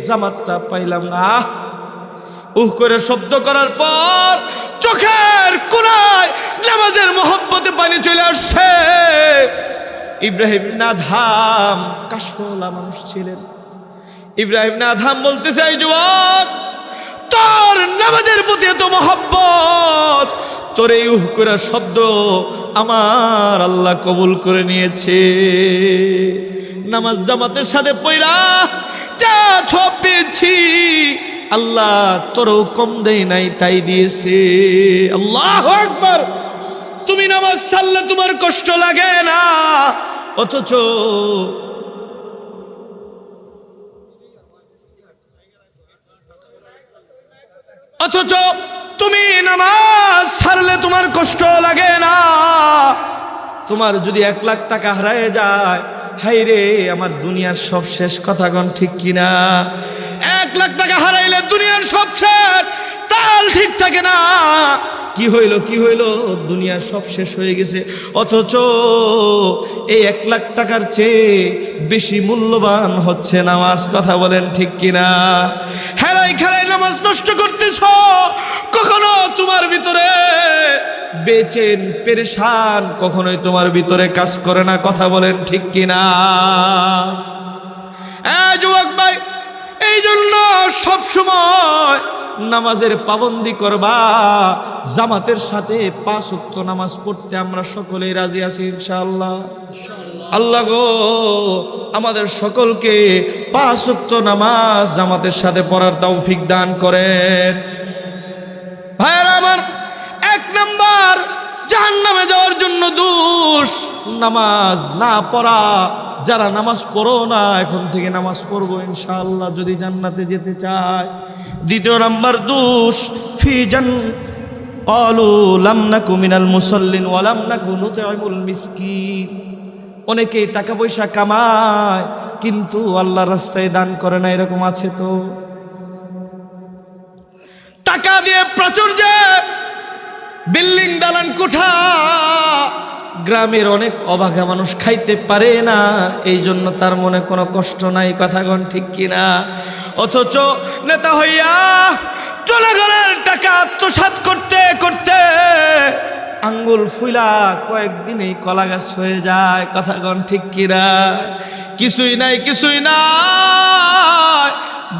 জামাতটা পাইলাম না। করে শব্দ করার পর চোখের কোণায় নামাজের মহব্বতে পানি চলে আসছে। ইব্রাহিম ইবনে আদহাম কাশফওয়ালা মানুষ ছিলেন। ইব্রাহিম ইবনে আদহাম বলতেছে, এই যুবক, তোর নামাজের প্রতি এত মহব্বত, তোর এই করে শব্দ আমার আল্লাহ কবুল করে নিয়েছে। নামাজ জামাতের সাথে পয়রা যা সব পেয়েছি, আল্লাহ তোরও কম দেয় নাই, তাই দিয়েছে। আল্লাহু আকবার। তুমি নামাজ ছাড়লে তোমার কষ্ট লাগে না, অথচ তুমি নামাজ ছাড়লে তোমার কষ্ট লাগে না। তোমার যদি 1 লাখ টাকা হারিয়ে যায়, হাই রে আমার দুনিয়ার সব শেষ, কথা কোন ঠিক কিনা? 1 লাখ টাকা হারাইলে দুনিয়ার সব শেষ, তাল ঠিক থাকে না। কি হইল, দুনিয়ার সব শেষ হয়ে গেছে। অথচ এই 1 লাখ টাকার চেয়ে বেশি মূল্যবান হচ্ছে নামাজ, কথা বলেন ঠিক কিনা? হেলাই খেলাই নামাজ নষ্ট করতেছ, কখনো তোমার ভিতরে বেচেন পেরেশান কখনোই তোমার ভিতরে কাজ করে না, কথা বলেন ঠিক কিনা? যুবক ভাই, এই জন্য সবসময় নামাজের পাবন্দি করবা, জামাতের সাথে 5 ওয়াক্ত নামাজ পড়তে আমরা সকলেই রাজি আছি ইনশাআল্লাহ। আল্লাহ গো আমাদের সকলকে 5 ওয়াক্ত নামাজ জামাতের সাথে পড়ার তৌফিক দান করেন। ভাইরা আমার, 1 নাম্বার জাহান্নামে যাওয়ার জন্য দোষ নামাজ না পড়া। যারা নামাজ পড়ো না, এখন থেকে নামাজ পড়বো ইনশাআল্লাহ যদি জান্নাতে যেতে চায়। 2 নাম্বার দোষ ক্বালু লাম নাকু মিনাল মুসাল্লিন ওয়া লাম নাকু নুতঈমুল মিসকিন। অনেকেই টাকা পয়সা কামায় কিন্তু আল্লাহর রাস্তায় দান করে না, এরকম আছে তো। টাকা দিয়ে প্রাচুর্যে বিল্ডিং দালান কোঠা, গ্রামের অনেক অভাগা মানুষ খাইতে পারে না, এই জন্য তার মনে কোনো কষ্ট নাই, কথা কোন ঠিক কিনা? অথচ নেতা হইয়া জনগণের টাকা আত্মসাৎ করতে করতে আঙ্গুল ফুলা কয়েকদিনেই কলা গাছ হয়ে যায়, কথা কোন ঠিক কিনা? কিছুই নাই,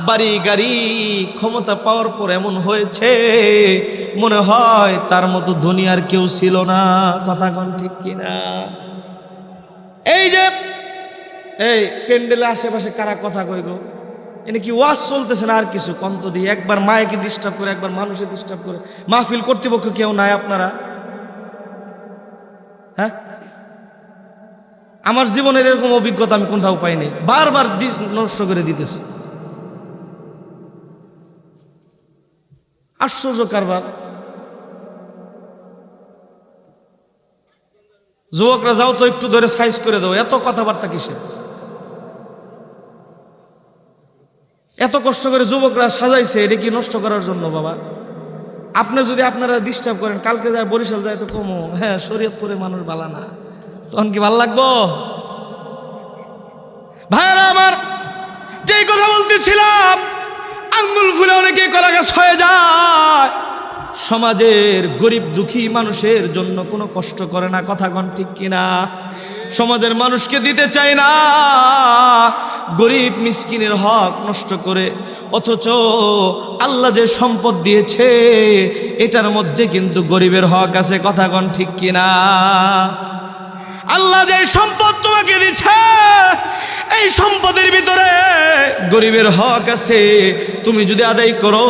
বাড়ি গাড়ি ক্ষমতা পাওয়ার পর এমন হয়েছে মনে হয় তার মতো দুনিয়ার কেউ ছিল না, কথা কোন ঠিক কিনা? এই যে এই প্যান্ডেলের আশেপাশে কারা কথা কইব, এনে কি ওয়াজ চলতেছে না আর কিছু কন্ত দিয়ে? একবার মায়েকে ডিস্টার্ব করে, একবার মানুষে ডিস্টার্ব করে। মাহফিল কর্তৃপক্ষ কেউ নাই আপনারা? হ্যাঁ, আমার জীবনের এরকম অভিজ্ঞতা আমি কোথাও পাইনি। বারবার নষ্ট করে দিতেছে। আশ্চর্য কারবার। যুবকরা যাও তো একটু ধরে সাইজ করে দাও, এত কথাবার্তা কিসের? এত কষ্ট করে যুবকরা সাজাইছে, এটা কি নষ্ট করার জন্য? বাবা, আপনি যদি আপনারা ডিস্টার্ব করেন, কালকে যায় বরিশাল যায় তো কমো, হ্যাঁ শরীয়তপুরে মানুষ বালা না, তখন কি ভাল লাগবো? ভাইরা আমার, যেই কথা বলতেছিলাম, আঙ্গুল ফুলে অনেকে কলা গাছ হয়ে যায়। সমাজের গরিব দুঃখী মানুষের জন্য কোনো কষ্ট করে না, কথা কোন ঠিক কিনা? সমাজের মানুষকে দিতে চায় না, গরিব মিসকিনের হক নষ্ট করে। অথচ আল্লাহ যে সম্পদ দিয়েছে এটার মধ্যে কিন্তু গরিবের হক আছে, কথা কোন ঠিক কিনা? আল্লাহ যে সম্পদ তোমাকে দিচ্ছে, এই সম্পদের ভিতরে গরিবের হক আছে। তুমি যদি আদায় করো,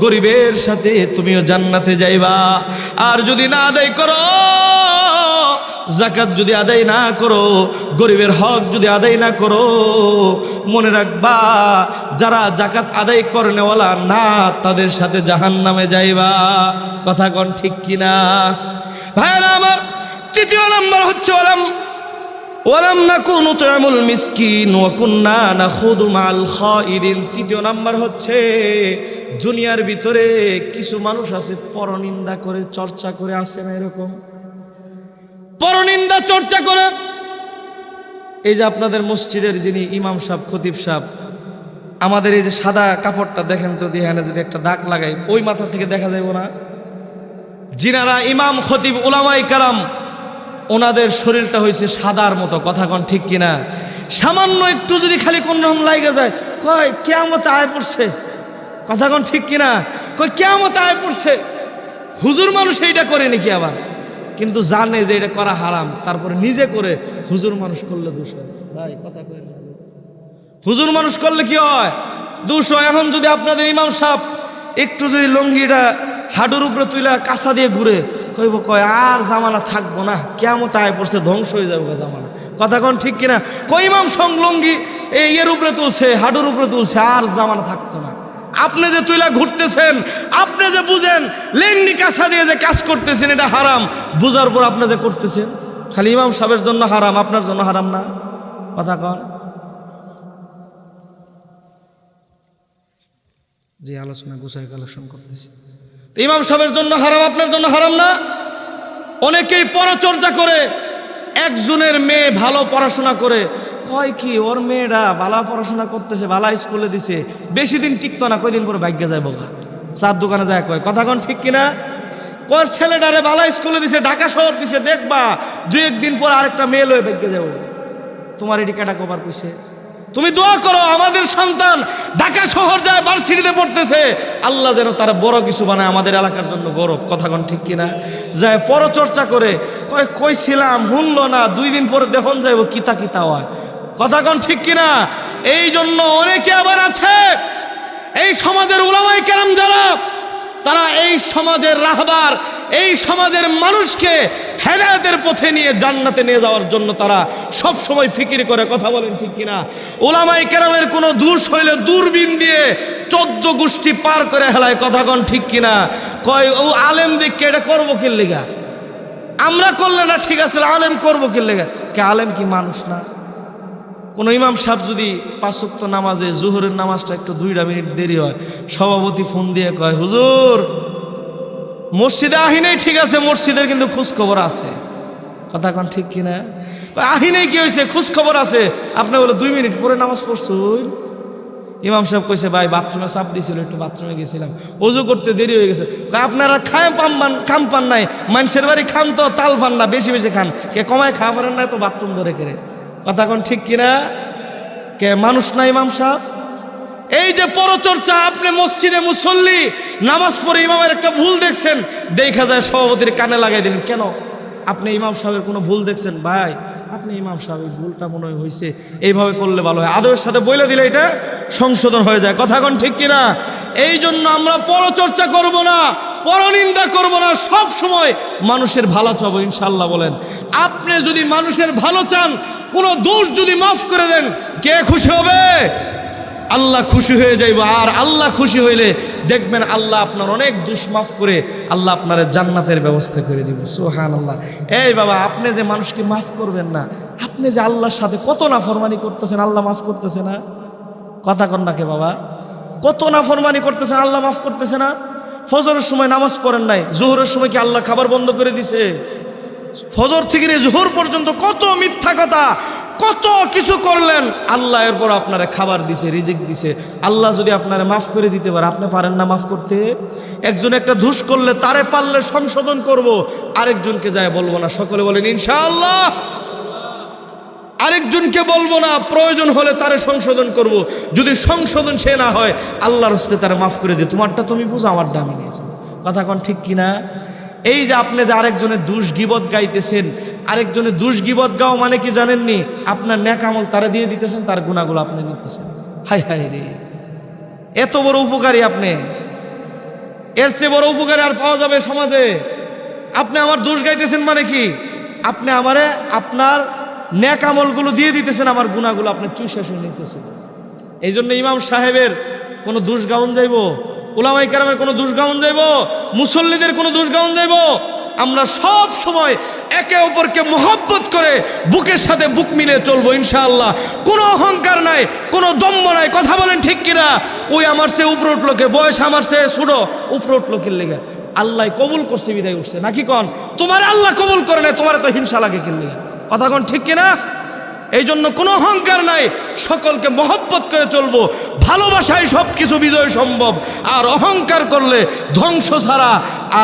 গরিবের সাথে তুমিও জান্নাতে যাইবা। আর যদি না আদায় করো, যাকাত যদি আদায় না করো, গরিবের হক যদি আদায় না করো, মনে রাখবা যারা যাকাত আদায় করনেওয়ালা না, তাদের সাথে জাহান্নামে যাইবা। কথা কোন ঠিক কিনা? ভাইরা আমার, তৃতীয় নাম্বার হচ্ছে ওয়ালাম নাকুনু তু'আমুল মিসকিন ওয়া কুন্না নাখুদু মাল খাইদিন। তৃতীয় নাম্বার হচ্ছে দুনিয়ার ভিতরে কিছু মানুষ আছে পরনিন্দা করে, চর্চা করে, আসে না এরকম পরনিন্দা চর্চা করে। এই যে আপনাদের মসজিদের যিনি ইমাম সাহেব, খতিব সাহেব, আমাদের এই যে সাদা কাপড়টা দেখেন তো, এখানে যদি একটা দাগ লাগাই, ওই মাথা থেকে দেখা যাবে না? যিনারা ইমাম, খতিব, উলামায়ে কেরাম, ওনাদের শরীরটা হয়েছে সাদার মতো, কথা কোন ঠিক কিনা? সামান্য একটু যদি খালি কোন রকম লাগে যায়, কয় কিয়ামত আয় পড়ছে, কথা কোন ঠিক কিনা? কয় কিয়ামত আয় পড়ছে। হুজুর মানুষ এইটা করে নাকি আবার? কিন্তু জানে যে এটা করা হারাম, তারপরে নিজে করে। হুজুর মানুষ করলে দোষ হয় ভাই, কথা কয় না? হুজুর মানুষ করলে কি হয়? দোষ হয়। এখন যদি আপনাদের ইমাম সাহেব একটু যদি লুঙ্গিটা হাডুর উপরে তুইলা কাঁচা দিয়ে ঘুরে, কইব কয় আর জামানা থাকবো না, কিয়ামত আয় পড়ছে, ধ্বংস হয়ে যাবে জামানা, কথা কোন ঠিক কিনা? কই ইমাম লুঙ্গি এর উপরে তুলছে, হাডুর উপরে তুলছে, আর জামানা থাকতো না। আপনি যে তুইলা ঘুরতেছেন, আপনি যে বুঝেন লেঙ্গি কাঁচা দিয়ে যে কাজ করতেছেন এটা হারাম, বুঝার পর আপনি যে করতেছেন, খালি ইমাম সাহেবের জন্য হারাম, আপনার জন্য হারাম না? কথা কন। যে আলোচনা গুছাই কালেকশন করতেছি, ইমাম সাহেবের জন্য হারাম, আপনার জন্য হারাম না? অনেকেই পরচর্চা করে। একজনের মেয়ে ভালো পড়াশোনা করে, কয় কি ওর মেয়েরা ভালো পড়াশোনা করতেছে, ভালো স্কুলে দিছে, বেশি দিন টিকতো না, কয়দিন পরে ভাগ্যে যায় বলা, চার দোকানে যায়, কয় কথা কোন ঠিক কিনা? কয় ছেলেটারে ভালো স্কুলে দিছে, ঢাকা শহর দিছে, দেখবা দুই একদিন পর আরেকটা মেয়ে লয়ে ভাগ্যে যাবো। তোমার এটি কেটা কবার কইছে? তুমি দোয়া করো আমাদের সন্তান ঢাকা শহর যায়, ভার্সিটিতে পড়তেছে, আল্লাহ যেন তারা বড় কিছু বানায়, আমাদের এলাকার জন্য গৌরব, কথা কোন ঠিক কিনা? যায় পরচর্চা করে, কইছিলাম শুনলো না, 2 দিন পরে দেখুন যাইব কিতা কিতা হয়, কথা কোন ঠিক কিনা? এই জন্য অনেকে আবার আছে এই সমাজের উলামায়ে কেরাম যারা, তারা এই সমাজের রাহবার, এই সমাজের মানুষকে হেদায়েতের পথে নিয়ে জান্নাতে নিয়ে যাওয়ার জন্য তারা সব সময় ফিকির করে, কথা বলেন ঠিক কিনা? উলামায়ে কেরামের কোনো দোষ হইলে দূরবীন দিয়ে 14 গোষ্ঠী পার করে হেলায়, কথা কোন ঠিক কিনা? কয় ও আলেম দেখকে এটা করবো কি লেগা, আমরা করলে না ঠিক আছে, আলেম করবো কি লেগা? কে আলেম কি মানুষ না? কোন ইমাম সাহেব যদি 5 ওয়াক্ত নামাজে জোহরের নামাজটা একটু 2 মিনিট দেরি হয়, সভাপতি ফোন দিয়ে কয় হুজুর মসজিদে আহি নেই, ঠিক আছে, মসজিদের কিন্তু খোঁজ খবর আছে, কথা কোন ঠিক কিনা? আহি নেই কি হয়েছে, খোঁজ খবর আছে। আপনি বলে 2 মিনিট পরে নামাজ পড়ছুন। ইমাম সাহেব কইছে ভাই বাথরুমে চাপ দিয়েছিল, একটু বাথরুমে গেছিলাম, ওযু করতে দেরি হয়ে গেছে। আপনারা খাম পান নাই, মানুষের বাড়ি খান তো তাল পান না, বেশি বেশি খান, কে কমায় খাওয়া পারেন না তো বাথরুম ধরে কেড়ে, কথা কোন ঠিক কিনা? কে মানুষ না ইমাম সাহেব? এই যে পরচর্চা, আপনি মসজিদে মুসল্লি নামাজ পড়ে ইমামের একটা ভুল দেখছেন, দেখা যায় সভাপতির কানে লাগাই দিলেন, কেন আপনি ইমাম সাহেবের কোনো ভুল দেখছেন? ভাই আপনি না ইমাম সাহেব এই ভুলটা মনে হয় হয়েছে, এইভাবে করলে ভালো হয়, আদবের সাথে বলে দিলে এটা সংশোধন হয়ে যায়। কথা কোন ঠিক কিনা? এই জন্য আমরা পরচর্চা করব না, পরনিন্দা করব না, সব সময় মানুষের ভালো চাবো ইনশাআল্লাহ। বলেন, আপনি যদি মানুষের ভালো চান, কোনো দোষ যদি মাফ করে দেন, কে খুশি হবে? আল্লাহ খুশি হয়ে যাইব। আর আল্লাহ খুশি হইলে দেখবেন আল্লাহ আপনার অনেক দোষ মাফ করে আল্লাহ আপনার জান্নাতের ব্যবস্থা করে দিব। সুবহানাল্লাহ। এই বাবা, আপনি যে মানুষকে মাফ করবেন না, আপনি যে আল্লাহর সাথে কত নাফরমানি করতেছেন, আল্লাহ মাফ করতেছে না? কথা কন নাকি বাবা? কত নাফরমানি করতেছেন, আল্লাহ মাফ করতেছে না? ফজরের সময় নামাজ পড়েন নাই, জোহরের সময় কি আল্লাহ খাবার বন্ধ করে দিছে? ফজর থেকে নিয়ে জোহর পর্যন্ত কত মিথ্যা কথা, কত কিছু করলেন, আল্লাহ এরপর আপনারা খাবার দিছে, রিজিক দিছে। আল্লাহ যদি আপনারা মাফ করে দিতে পারে, আপনি পারেন না মাফ করতে? একজন একটা দোষ করলে তারে পারলে সংশোধন করব, আরেকজনকে যায় বলবো না। সকলে বলেন ইনশাআল্লাহ। আরেকজনকে বলবো না, প্রয়োজন হলে তারে সংশোধন করব। যদি সংশোধন সে না হয়, আল্লাহর হস্তে তারা মাফ করে দিয়ে, তোমারটা তুমি বুঝো, আমারটা আমি নিয়েছি। কথা কোন ঠিক কিনা? এই যে আপনি যে আরেকজনের দুষ গীবত গাইতেছেন, আরেকজনের দুষ গীবত গাও মানে কি জানেননি? আপনার নেক আমল তারা দিয়ে দিতেছেন, তার গুনাহগুলো আপনি নিতেছেন। হাই হাই রে, এত বড় উপকারী আপনি, এর চেয়ে বড় উপকারী আর পাওয়া যাবে সমাজে? আপনি আমার দোষ গাইতেছেন মানে কি? আপনি আমারে আপনার নেক আমলগুলো দিয়ে দিতেছেন, আমার গুনাহগুলো আপনি চুষে নিতেছেন। এই জন্য ইমাম সাহেবের কোনো দোষ গাউন যাইব, উলামায়ে কেরামের কোনো দোষ গাউন যাইব, মুসল্লিদের কোনো দোষ গাউন যাইব? আমরা সব সময় একে অপরকে মহব্বত করে বুকের সাথে বুক মিলিয়ে চলবো ইনশাআল্লাহ। কোনো অহংকার নাই, কোনো দম্ভ নাই। কথা বলেন ঠিক কিনা? ওই আমার চেয়ে উপরে উঠলো কে, বয়স আমার চেয়ে ছোট, উপরে উঠলো কে লেগে? আল্লাহ কবুল করছে বিদায় উঠছে নাকি? কন তোমার আল্লাহ কবুল করে নাই, তোমার তো হিংসা লাগে কিনলে? কথা কন ঠিক কিনা? এই জন্য কোনো অহংকার নাই, সকলকে মহব্বত করে চলবো। ভালোবাসায় সব কিছু বিজয় সম্ভব, আর অহংকার করলে ধ্বংস ছাড়া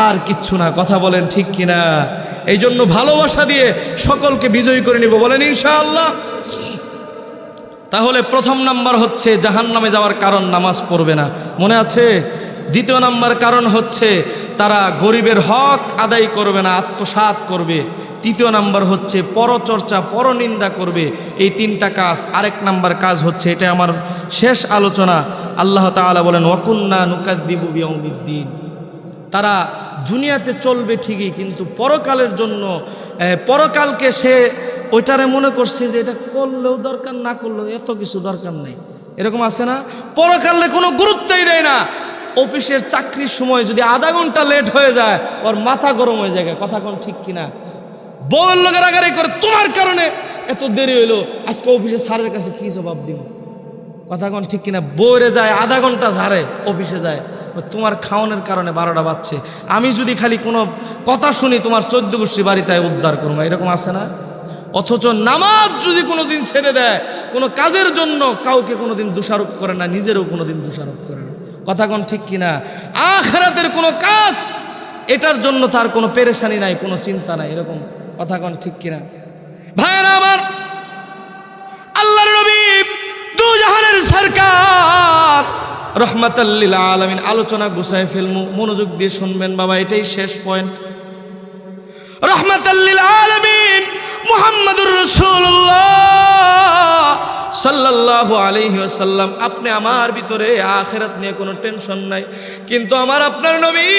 আর কিচ্ছু না। কথা বলেন ঠিক কিনা? এই জন্য ভালোবাসা দিয়ে সকলকে বিজয়ী করে নিব। বলেন ইনশাআল্লাহ। তাহলে প্রথম নাম্বার হচ্ছে জাহান্নামে যাওয়ার কারণ, নামাজ পড়বে না, মনে আছে? দ্বিতীয় নাম্বার কারণ হচ্ছে তারা গরিবের হক আদায় করবে না, আত্মসাৎ করবে। তৃতীয় নাম্বার হচ্ছে পরচর্চা, পরনিন্দা করবে। এই তিনটা কাজ। আরেক নাম্বার কাজ হচ্ছে, এটা আমার শেষ আলোচনা, আল্লাহ তাআলা বলেন ওয়াকুন্না নুকাদ্দিবু বিয়াউমিদ্দিন। তারা দুনিয়াতে চলবে ঠিকই, কিন্তু পরকালের জন্য, পরকালকে সে ওইটারে মনে করছে যে এটা করলেও দরকার, না করলেও এত কিছু দরকার নেই। এরকম আছে না? পরকালে কোনো গুরুত্বই দেয় না। অফিসের চাকরির সময় যদি আধা ঘন্টা লেট হয়ে যায়, ওর মাথা গরম হয়ে যায়। কথা কোন ঠিক কিনা? বউয়ের লোক রাগারাগি করে, তোমার কারণে এত দেরি হইলো, আজকে অফিসে স্যারের কাছে কি জবাব দিব? কথা কোন ঠিক কিনা? বউরে যায় আধা ঘন্টা ঝাড়ে, অফিসে যায়, তোমার খাওয়ানোর কারণে 12টা বাজছে, আমি যদি খালি কোনো কথা শুনি তোমার 14 গোষ্ঠী বাড়িতে উদ্ধার করবো। এরকম আছে না? অথচ নামাজ যদি কোনোদিন ছেড়ে দেয়, কোনো কাজের জন্য কাউকে কোনোদিন দোষারোপ করে না, নিজেরও কোনোদিন দোষারোপ করে না। কথা কোন ঠিক কিনা? আখিরাতের কোনো কাজ, এটার জন্য তার কোনো পেরেশানি নাই, কোনো চিন্তা নাই। এরকম কথা কোন ঠিক কিনা? ভাইরা আমার, আল্লাহর নবী দু জাহানের সরকার রহমাতাল লিল আলামিন আলোচনা গুছায় ফেলমু, মনোযোগ দিয়ে শুনবেন বাবা, এটাই শেষ পয়েন্ট। রহমাতাল লিল আলামিন মুহাম্মাদুর রাসূলুল্লাহ সাল্লাল্লাহু আলাইহি ওয়াসাল্লাম। আপনি আমার ভিতরে আখিরাত নিয়ে কোনো টেনশন নাই, কিন্তু আমার আপনার নবী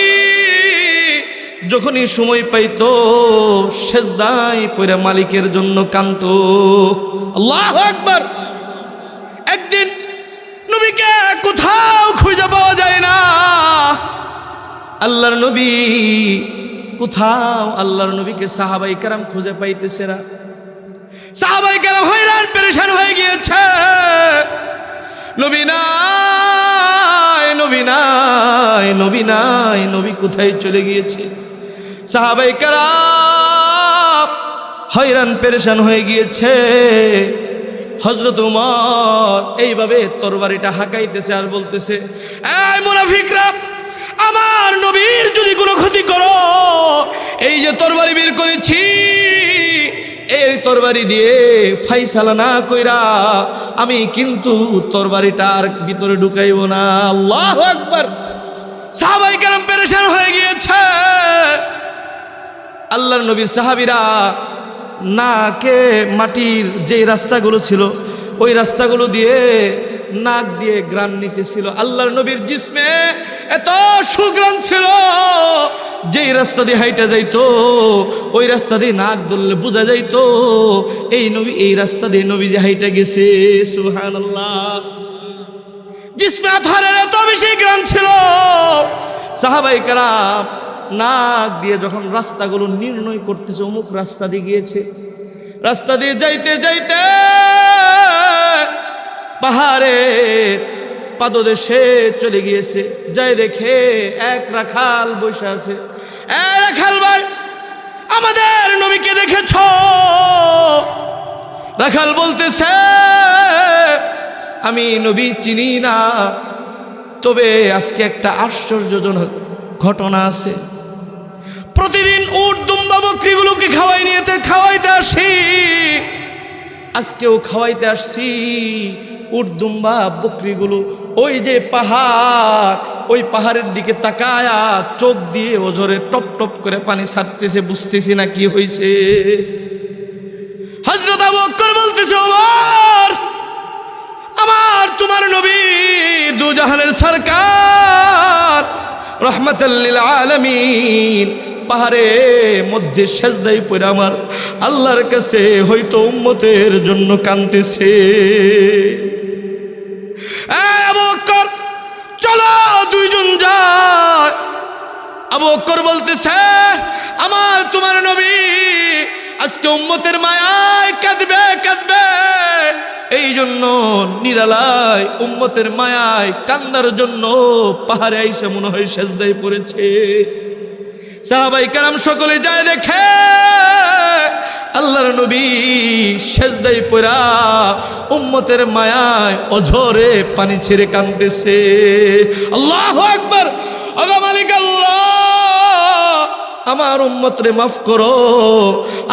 যখনই সময় পাইতো সেজদায় পড়ে মালিকের জন্য কাঁদতো। আল্লাহু আকবার। একদিন নবীকে কোথাও খুঁজে পাওয়া যায় না, আল্লাহর নবী কোথাও, আল্লাহর নবীকে সাহাবায়ে কেরাম খুঁজে পাইতেছে না। সাহাবায়ে কেরাম হয়রান পেরেশান হয়ে গিয়েছে, নবী নাই, নবী নাই, নবী নাই, নবী কোথায় চলে গিয়েছে? সাহাবায়ে কেরাম হয়রান পেরেশান হয়ে গিয়েছে। হযরত ওমর এইভাবে তরবারিটা হাঁকাইতেছে আর বলতেছে, এই মুনাফিকরা, আমার নবীর যদি কোনো ক্ষতি করো, এই যে তরবারি বের করেছি, এই তরবারি দিয়ে ফাইসালা না কইরা আমি কিন্তু তরবারিটার ভিতরে ঢুকাইব না। আল্লাহু আকবার। সাহাবায়ে কেরাম পেরেশান হয়ে গিয়েছে। আল্লাহর নবীর সাহাবীরা নাকে মাটির যেই রাস্তাগুলো ছিল ওই রাস্তাগুলো দিয়ে নাক দিয়ে গ্রাণ নিতেছিল। আল্লাহর নবীর জিসমে এত সুগ্রাণ ছিল, যেই রাস্তা দিয়ে হাইটা যাইতো ওই রাস্তা দিয়ে নাক ধরলে বোঝা যাইতো এই নবী এই রাস্তা দিয়ে নবী যে হাইটা গেছে। সুবহানাল্লাহ। জিসমে আতহারের এত বেশি গ্রাণ ছিল, সাহাবায়ে কেরাম নাক দিয়ে যখন রাস্তাগুলো নির্ণয় করতেছে অমুক রাস্তা দিয়ে গিয়েছে, রাস্তা দিয়ে যাইতে যাইতে পাহাড়ের পাদদেশে চলে গিয়েছে, যাই দেখে এক রাখাল বসে আছে। রাখাল ভাই, আমাদের নবীকে দেখেছ? রাখাল বলতেছে, আমি নবী চিনি না, তবে আজকে একটা আশ্চর্যজনক ঘটনা আছে। প্রতিদিন উট দুম্বা বকরিগুলোকে খাওয়াইতে আসি, আজকেও খাওয়াইতে আসছি। উট দুম্বা বকরিগুলো ওই যে পাহাড়, ওই পাহাড়ের দিকে তাকায়া চোখ দিয়ে ওজরে টপ টপ করে পানি ছাড়তেছে, বুঝতেছি না কি হয়েছে। হযরত আবু বকর বলতেছে, ওমর, আমার তোমার নবী দু জাহানের সরকার রহমাতাল লিল আলামিন পাহাড়ের মধ্যে সেজদায় পড়ে আমার আল্লাহর কাছে হয়তো উম্মতের জন্য কাঁদতেছে। আবু বকর, চলো দুইজন যায়। আবু বকর বলতেছে, আমার তোমার নবী আজকে উম্মতের মায়ায় কাঁদবে, এই জন্য নিরালায় উম্মতের মায়ায় কান্দার জন্য পাহাড়ে আইসা মনে হয় সেজদায় পড়েছে। সাহাবায়ে কেরাম সকলে যায় দেখে আল্লাহর নবী সেজদায় পড়া উম্মতের মায়ায় অঝরে পানি ছেড়ে কাঁদতেছে। আল্লাহু আকবার। ওগো মালিক আল্লাহ, আমার উম্মতরে মাফ করো,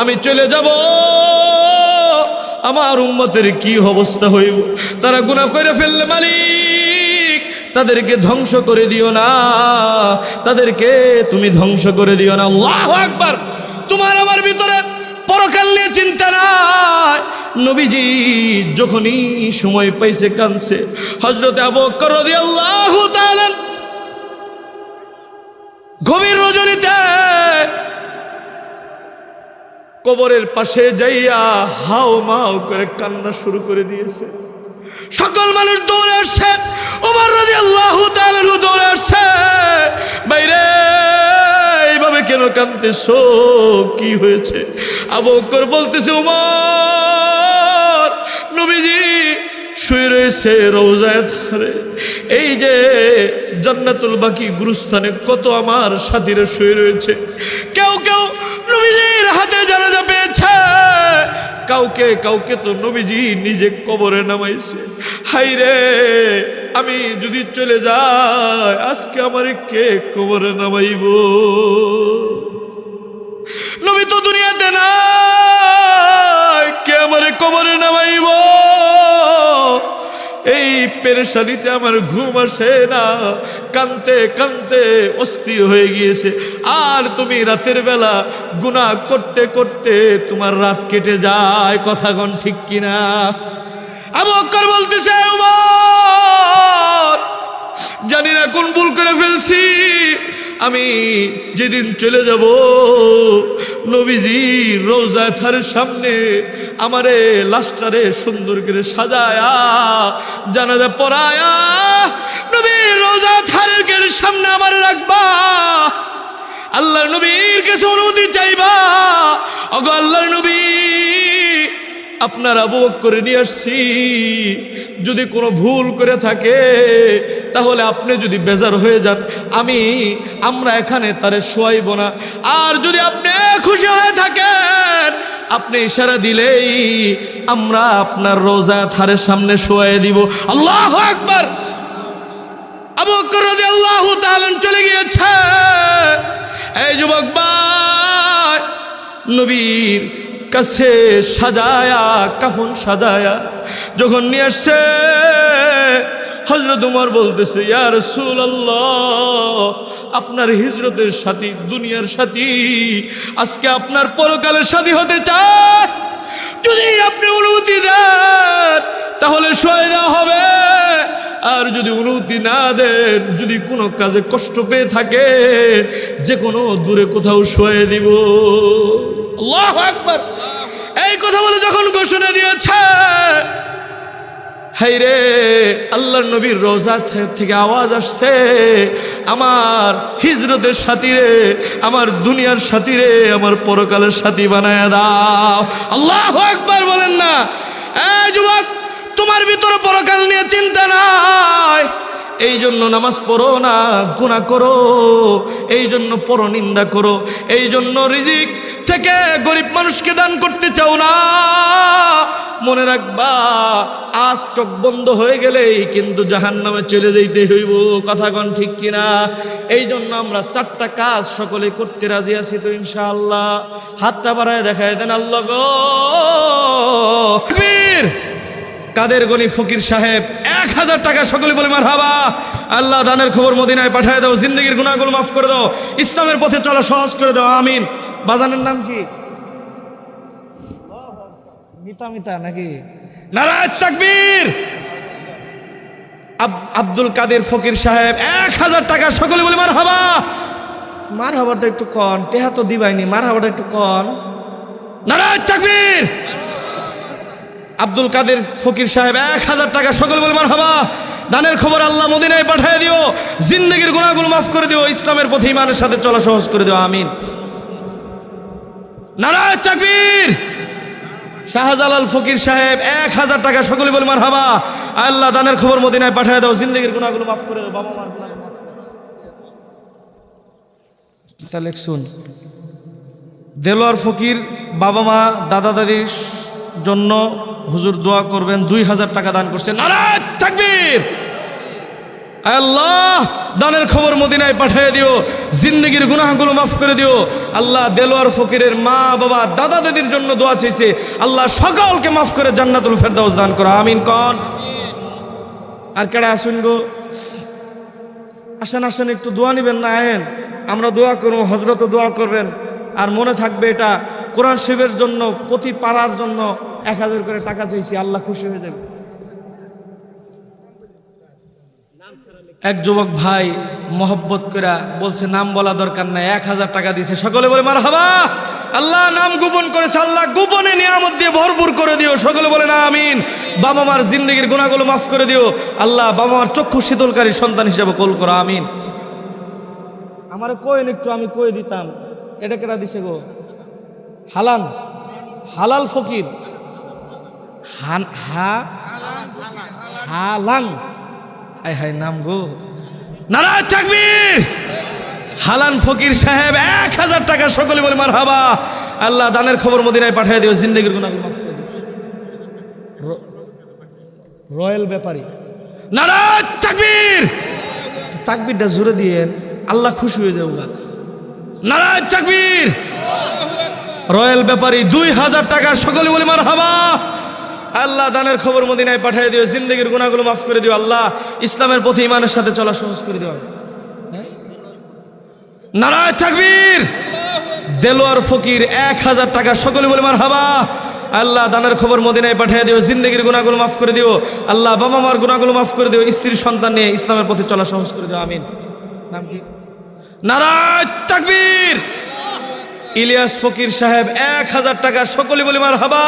আমি চলে যাব, আমার উম্মতের কি অবস্থা হইব, তারা গুনাহ করে ফেললে মালিক তাদেরকে ধ্বংস করে দিও না, তাদেরকে তুমি ধ্বংস করে দিও না। আল্লাহু আকবার। তোমার আমার ভিতরে পরকাল নিয়ে চিন্তা নাই। নবীজি যখনই সময় পাইছে কাঁদছে। হযরত আবু বকর রাদিয়াল্লাহু তাআলা গভীর রজনীতে কবরের পাশে যাইয়া হাও মাও করে কান্না শুরু করে দিয়েছে। সকল মানুষ দৌড়ে আসছে, ওমর রাদিয়াল্লাহু তাআলা দৌড়ে আসছে, বাইরে এইভাবে কেন কাঁদতেছো, কি হয়েছে? আবু বকর বলতেছে, ওমর, নবীজি শুয়ে রয়েছে রওজায় ধারে, এই যে জান্নাতুল বাকি গুরুস্থানে কত আমার সাথীরা শুয়ে রয়েছে, কেউ কেউ নবীজির হাতে জানাজা পেয়েছে, কাউকে তো নবীজি নিজে কবরে নামাইছে। হাই রে, আমি যদি চলে যাই আজকে আমারে কে কবরে নামাইব? নবী তো দুনিয়াতে নাই, কে আমারে কবরে নামাইব? এই পেরেশানিতে আমার ঘুম আসে না, কাঁদতে কাঁদতে অস্থির হয়ে গিয়েছে। আর তুমি রাতের বেলা গুনাহ করতে করতে তোমার রাত কেটে যায়, কথা কোন ঠিক কিনা? আবু বকর বলতেছে, ওমর, জানি না কোন ভুল করে ফেলছি, আমি যেদিন চলে যাব নবীজি রওজা থারের সামনে আমারে লাশটারে সুন্দর করে সাজায়া জানাজা পড়ায়া নবীর রওজা থারের গেটের সামনে আমারে রাখবা, আল্লাহর নবীর কাছে অনুমতি চাইবা, ওগো আল্লাহর নবী, আপনার আবু বকর নিয়ে আসছি, যদি কোনো ভুল করে থাকে তাহলে আপনি যদি বেজার হয়ে যান আমরা এখানে তারে শোয়াইব না, আর যদি আপনি খুশি হয়ে থাকেন আপনি ইশারা দিলেই আমরা আপনার রওজা থারের সামনে শোয়াই দিব। আল্লাহু আকবার। আবু বকর রাদিয়াল্লাহু তাআলা চলে গিয়েছে। এই যুবক ভাই, নবীর কাছে সাজায়া কাফন সাজায়া যখন নিয়ে আসছে, হযরত ওমর বলতেছে, ইয়া রাসূলুল্লাহ, আপনার হিজরতের সাথী, দুনিয়ার সাথী, আজকে আপনার পরকালের সাথী হতে চায়। যদি আপনি অনুমতি দেন তাহলে সয়ে দেওয়া হবে, আর যদি অনুমতি না দেন, যদি কোনো কাজে কষ্ট পেয়ে থাকে, যে কোনো দূরে কোথাও সয়ে দিব। আল্লাহু আকবার। এই কথা বলে যখন ঘোষণা দিয়েছে, হায় রে, আল্লাহর নবীর রওজা থেকে আওয়াজ আসছে, আমার হিজরতের সাথী রে, আমার দুনিয়ার সাথী রে, আমার পরকালের সাথী বানায় দাও। আল্লাহু আকবার বলেন না। এই যুবক, তোমার ভিতরে পরকাল নিয়ে চিন্তা নাই, এই জন্য নামাজ পড়ো না, গুনাহ করো, এই জন্য পরনিন্দা করো, এই জন্য রিজিক থেকে গরিব মানুষকে দান করতে চাও না। মনে রাখবা, আজ চোখ বন্ধ হয়ে গেলেই কিন্তু জাহান্নামে চলে যেতে হইব। কথা কোন ঠিক কিনা? এই জন্য আমরা 4টা কাজ সকলে করতে রাজি আছি তো ইনশাআল্লাহ। হাতটা বাড়ায় দেখায় দেন। আল্লাহ গো, তাকবীর। কাদের গনি ফকির সাহেব 1000 টাকা, সকলে বলে মারহাবা। আল্লাহ দানের খবর মদিনায় পাঠায় দাও, জিন্দগির গুনাহগুলো মাফ করে দাও, ইসলামের পথে চলা সহজ করে দাও, আমিন। বাজানের নাম কি? মিতা মিতা নাকি? নারায়ে তাকবীর। আব্দুল কাদের ফকির সাহেব 1000 টাকা, সকলে বলে মারহাবা। মারহাবাটা একটু কন, টেহা তো দিবাইনি, মারহাবাটা একটু কন। নারায়ে তাকবীর। আব্দুল কাদের ফকির সাহেব 1000 টাকা, সকলে বলে মারহাবা। দানের খবর আল্লাহ মদিনায় পাঠিয়ে দিও, জিন্দেগির গুনাহগুলো মাফ করে দিও, ইসলামের পথে ঈমানের সাথে চলা সহজ করে দিও, আমিন। নারায়ে তাকবীর। শাহজালাল ফকির সাহেব 1000 টাকা, সকলে বলে মারহাবা। আল্লাহ দানের খবর মদিনায় পাঠিয়ে দাও, জিন্দেগির গুনাহগুলো মাফ করে দাও, বাবা মার গুনাহ মাফ করে দাও। তাহলে শুন, দেলোয়ার ফকির বাবা মা দাদা দাদির জন্য হুজুর দোয়া করবেন, 2000 টাকা দান করছেন। নারায়ে তাকবীর। আল্লাহ দানের খবর মদিনায় পাঠিয়ে দিও, জিন্দেগির গুনাহগুলো মাফ করে দিও। আল্লাহ দেলোয়ার ফকিরের মা বাবা দাদা দাদির জন্য দোয়া চাইছে, আল্লাহ সকলকে মাফ করে জান্নাতুল ফেরদাউস দান করো, আমিন কোন। আর কেডা আসুন গো, আসেন আসেন, একটু দোয়া নিবেন না? আয়েন, আমরা দোয়া করবো, হযরত দোয়া করবেন। আর মনে থাকবে, এটা কোরআন শরীফের জন্য, প্রতি পাড়ার জন্য 1000 করে টাকা চাইছি, আল্লাহ খুশি হয়ে যাবে। এক যুবক ভাই মহব্বত করে বলছে, নাম বলা দরকার নাই, 1000 টাকা দিয়েছে, সকলে বলে মারহাবা। আল্লাহ নাম গোপন করেছে, আল্লাহ গোপনে নিয়ামত দিয়ে ভরপুর করে দিও, সকলে বলে না আমিন। বাবা মার জিন্দেগির গুনাহগুলো মাফ করে দিও, আল্লাহ বাবা মার চক্ষু শীতলকারী সন্তান হিসেবে কবুল করো, আমিন। আমারে কইন একটু, আমি কই দিতাম। এটা কেটা দিছে গো? হালান, হালাল ফকির, হালান, হায় হায় নাম গো। নারায়ে তাকবীর। হালান ফকির সাহেব 1000 টাকা, সকলে বলে মারহাবা। আল্লাহ দানের খবর মদিনায় পাঠিয়ে দিও, জিন্দেগির গুনাহগুলো মাফ করে দিও। রয়্যাল ব্যাপারী, নারায়ে তাকবীর। তাকবীরটা জোরে দিয়েন, আল্লাহ খুশি হয়ে যাবে। নারায়ে তাকবীর। রয়্যাল ব্যাপারী 2000 টাকা, সকলে বলে মারহাবা। আল্লাহ দানের খবর মদিনায় পাঠিয়ে দিও, জিন্দেগির গুনাহগুলো মাফ করে দিও, আল্লাহ ইসলামের পথে ঈমানের সাথে চলা সহজ করে দিও। নারায়ে তাকবীর। দেলোয়ার ফকির 1000 টাকা, সকলে বলে মারহাবা। আল্লাহ দানের খবর মদিনায় পাঠিয়ে দিও, জিন্দেগির গুনাহগুলো মাফ করে দিও, আল্লাহ বাবা মার গুনাহগুলো মাফ করে দিও, স্ত্রী সন্তান নিয়ে ইসলামের পথে চলা সহজ করে দিও, আমিন। নাম কি? নারায়ে তাকবীর। ইলিয়াস ফকির সাহেব 1000 টাকা, সকলে বলে মারহাবা।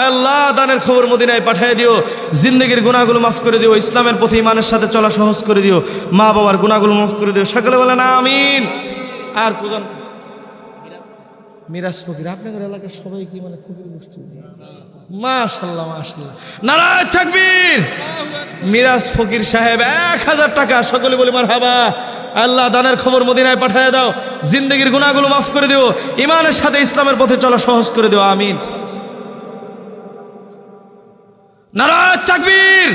আল্লাহ দানের খবর মদিনায় পাঠিয়ে দিও, জিন্দেগির গুনাহগুলো মাফ করে দিও, ইসলামের পথে ঈমানের সাথে চলা সহজ করে দিও, মা বাবার গুনাহগুলো মাফ করে দিও, সকলে বলে না আমিন। আর কোজন মিরাজ ফকির, আপনাদের এলাকার সবাই কি মানে ফকির গোষ্ঠী? মাশাআল্লাহ মাশাআল্লাহ। নারায়ে তাকবীর। মিরাজ ফকির সাহেব 1000 টাকা, সকলে বলে মারহাবা। আল্লাহ দানের খবর মদিনায় পাঠিয়ে দাও, জিন্দেগির গুনাহগুলো মাফ করে দিও, ঈমানের সাথে ইসলামের পথে চলা সহজ করে দিও, আমিন। নারায়ে তাকবীর।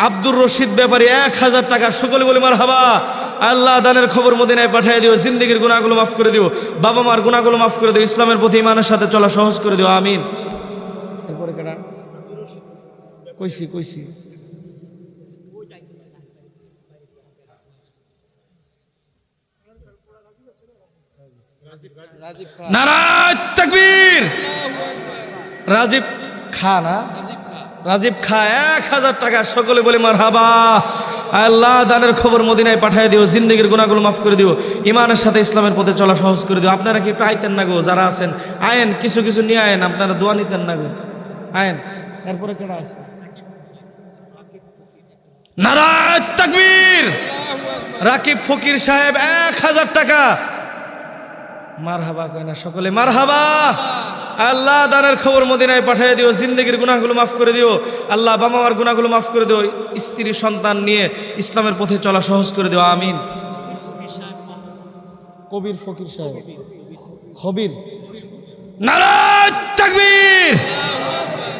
আব্দুর রশিদ ব্যাপারী 1000 টাকা, সকলে বলে মারহাবা। আল্লাহ দানের খবর মদিনায় পাঠিয়ে দিও, জিন্দেগির গুনাহগুলো মাফ করে দিও, বাবা মার গুনাহগুলো মাফ করে দিও, ইসলামের পথে ঈমানের সাথে চলা সহজ করে দিও, আমিন। এরপরে কেডা? কইছি কইছি। নারায়ে তাকবীর। রাজীব খা না, রাজীব খা 1000 টাকা, সকলে বলে মারহাবা। আল্লাহ দানের খবর মদিনায় পাঠিয়ে দিও, জিন্দেগির গুনাহগুলো মাফ করে দিও, ইমানের সাথে ইসলামের পথে চলা সহজ করে দিও। আপনারা কি একটু আইতেন না গো, যারা আছেন আয়েন, কিছু কিছু নিয়ে আয়েন, আপনারা দোয়া নিতেন না গো, আয়েন। এরপরে কেডা আছে? নারায়ে তাকবীর। রাকিব ফকির সাহেব 1000 টাকা। মারহাবা কয় না, সকলে মারহাবা। আল্লাহ দানের খবর মদিনায় পাঠিয়ে দিও, জিন্দেগির গুনাহগুলো মাফ করে দিও। আল্লাহ বাবা মার গুনাহগুলো মাফ করে দিও, স্ত্রী সন্তান নিয়ে ইসলামের পথে চলা সহজ করে দিও, আমিন। কবির ফকির সাহেব, খবির, নারায়ে তাকবীর।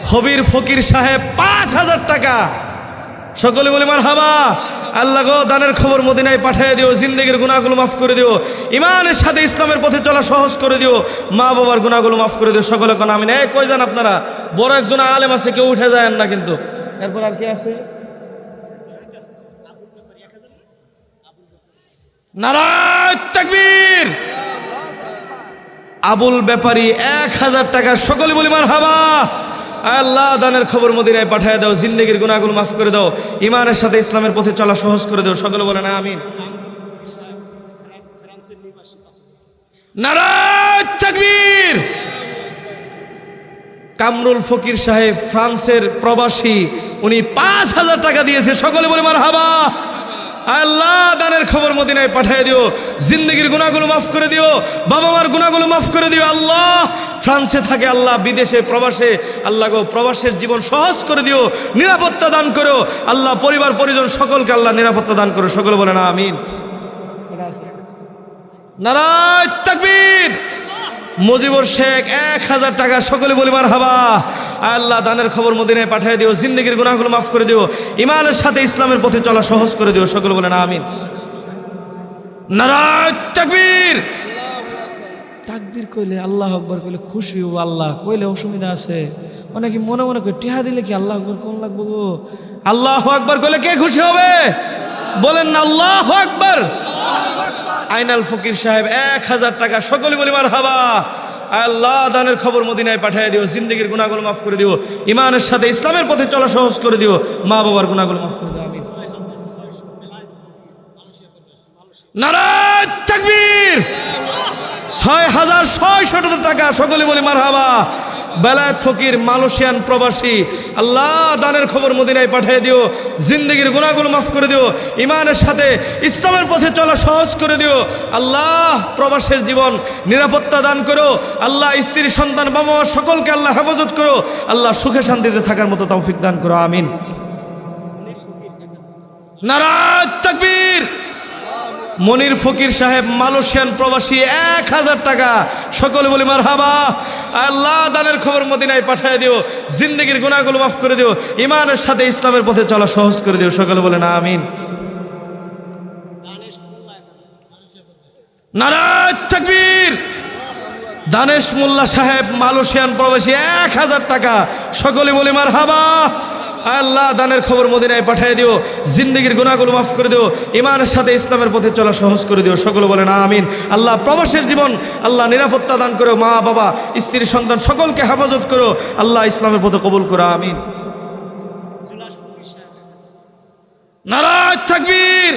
খবির ফকির সাহেব 5000 টাকা, সকলে বলে মারহাবা। আল্লাহ গো দানের খবর মদিনায় পাঠিয়ে দিও, জিন্দেগির গুনাহগুলো মাফ করে দিও, ইমানের সাথে ইসলামের পথে চলা সহজ করে দিও, মা বাবার গুনাহগুলো মাফ করে দিও, সকলে কোন আমিন। এই কই যান আপনারা? বড় একজন আলেম আছে, কেউ উঠে যায় না কিন্তু। এরপর আর কি আছে? নারায়ে তাকবীর। আবুল ব্যাপারী 1000 টাকা, সকলে বলি মারহাবা। আল্লাহ দানের খবর মদিনায় পাঠিয়ে দাও, জিন্দেগির গুনাহগুলো মাফ করে দাও, ইমানের সাথে ইসলামের পথে চলা সহজ করে দাও, সকলে বলেন আমিন। নারায়ে তাকবীর। কামরুল ফকির সাহেব ফ্রান্সের প্রবাসী, উনি 5000 টাকা দিয়েছে, সকলে বলে মারহাবা। আল্লাহ দানের খবর মদিনায় পাঠিয়ে দিও, জিন্দেগির গুনাহগুলো মাফ করে দিও, বাবা মার গুনাহগুলো মাফ করে দিও। আল্লাহ ফ্রান্সে থাকে, আল্লাহ বিদেশে প্রবাসে, আল্লাহ গো প্রবাসের জীবন সহজ করে দিও, নিরাপত্তা দান করো, আল্লাহ পরিবার পরিজন সকলকে আল্লাহ নিরাপত্তা দান করো, সকলে বলেন আমিন। নারায়ে তাকবীর। মুজিবুর শেখ 1000 টাকা, সকলে বলি মারহাবা। আল্লাহ দানের খবর মদিনায় পাঠিয়ে দিও, জিন্দেগির গুনাহগুলো মাফ করে দিও, ইমানের সাথে ইসলামের পথে চলা সহজ করে দিও, সকলে বলেন আমিন। নারায়ে তাকবীর। তাকবীর কইলে, আল্লাহু আকবার কইলে খুশি হবো, আল্লাহ কইলে অসুবিধা আছে? অনেকে মনে মনে করে টিহা দিলে কি আল্লাহু আকবার কোন লাগবো গো? আল্লাহু আকবার কইলে কে খুশি হবে? বলেন না আল্লাহু আকবার। আইনাল ফকির সাহেব 1000 টাকা, সকলে বলি মারহাবা। আল্লাহ দানের খবর মদিনায় পাঠিয়ে দিও, জিন্দেগির গুনাহগুলো মাফ করে দিও, ইমানের সাথে ইসলামের পথে চলা সহজ করে দিও, মা বাবার গুনাহগুলো মাফ করে দিও, আমিন। নারায়ে তাকবীর। 6600 টাকা, সকলে বলি মারহাবা। বেলায়েত ফকির মালয়েশিয়ান প্রবাসী, আল্লাহ দানের খবর মদিনায় পাঠিয়ে দিও, জিন্দেগির গুনাহগুলো মাফ করে দিও, ইমানের সাথে ইসলামের পথে চলা সহজ করে দিও। আল্লাহ প্রবাসের জীবন নিরাপত্তা দান করো, আল্লাহ স্ত্রী সন্তান বাবা মা সকলকে আল্লাহ হেফাজত করো, আল্লাহ সুখে শান্তিতে থাকার মতো তৌফিক দান করো, আমিন। নারায়ে তাকবীর। মনির ফকির সাহেব মালয়েশিয়ান প্রবাসী 1000 টাকা, সকলে বলি মারহাবা। আল্লাহ দানের খবর মদিনায় পাঠিয়ে দিও, জিন্দেগির গুনাহগুলো মাফ করে দিও, ইমানের সাথে ইসলামের পথে চলা সহজ করে দিও, সকলে বলেন আমিন। নারায়ে তাকবীর। দানেশ মোল্লা সাহেব মালয়েশিয়ান প্রবাসী 1000 টাকা, সকলে বলি মারহাবা। আল্লাহ দানের খবর মদিনায় পাঠিয়ে দিও, জিন্দেগির গুনাহগুলো মাফ করে দিও, ইমানের সাথে ইসলামের পথে চলা সহজ করে দিও, সকলে বলেন আমিন। আল্লাহ প্রবাসের জীবন আল্লাহ নিরাপত্তা দান করো, মা বাবা স্ত্রী সন্তান সকলকে হেফাজত করো, আল্লাহ ইসলামের পথে কবুল করো, আমিন। নারায়ে তাকবীর।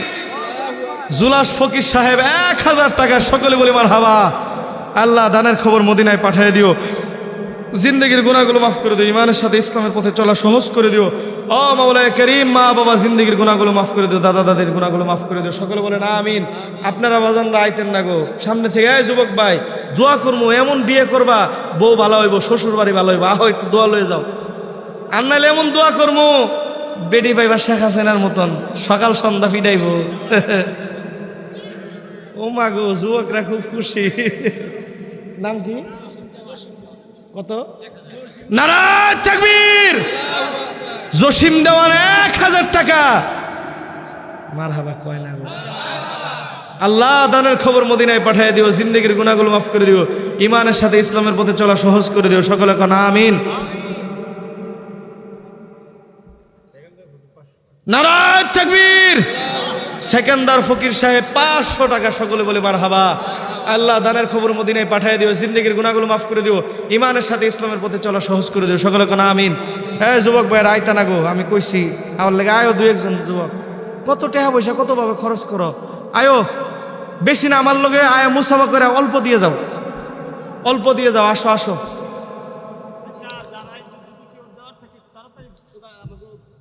জুলাস ফকির সাহেব 1000 টাকা, সকলে বলি মারহাবা। আল্লাহ দানের খবর মদিনায় পাঠিয়ে দিও, জিন্দেগির গুনাহগুলো মাফ করে দিও, ইমানের সাথে ইসলামের পথে চলা সহজ করে দিও। ও মাওলায়ে কারীম, মা বাবা জিন্দেগির গুনাহগুলো মাফ করে দিও, দাদা দাদির গুনাহগুলো মাফ করে দিও, সকলে বলেন আমিন। আপনারা বাজানরা আইতেন না গো সামনে থেকে। এই যুবক ভাই, দোয়া করবো, এমন বিয়ে করবা বউ ভালো হইব, শ্বশুর বাড়ি ভালো হইব, আহ একটু দোয়া লয়ে যাও। আর নাহলে এমন দোয়া করবো বেটি পাইবা শেখ হাসিনার মতন, সকাল সন্ধ্যা ফিডাইব। ও মা গো, যুবকরা খুব খুশি। নাম কি? কত? নারায়ে তাকবীর। জসিম দেওয়ান 1000 টাকা, মারহাবা কয় না গো। আল্লাহ দানের খবর মদিনায় পাঠিয়ে দিও, জিন্দেগির গুনাহগুলো মাফ করে দিও, ইমানের সাথে ইসলামের পথে চলা সহজ করে দিও, সকলে কোন আমিন। নারায়ে তাকবীর। সেকেন্দার ফকির সাহেব 500 টাকা, সকলে বলে মারহাবা। আল্লাহ দানের খবর মদিনায় পাঠিয়ে দিও, জিন্দেগির গুনাহগুলো মাফ করে দিও, ইমানের সাথে ইসলামের পথে চলা সহজ করে দিও। সকলে কোন আমিন। হ্যাঁ যুবক ভাইয়ের আইতা না গো, আমি কইছি আমার লাগে আয়ো দু একজন যুবক, কত টাকা পয়সা কত ভাবে খরচ করো, আয়ো বেশি না আমার লগে আয়ো, মুসাফা করে অল্প দিয়ে যাও, অল্প দিয়ে যাও, আসো আসো।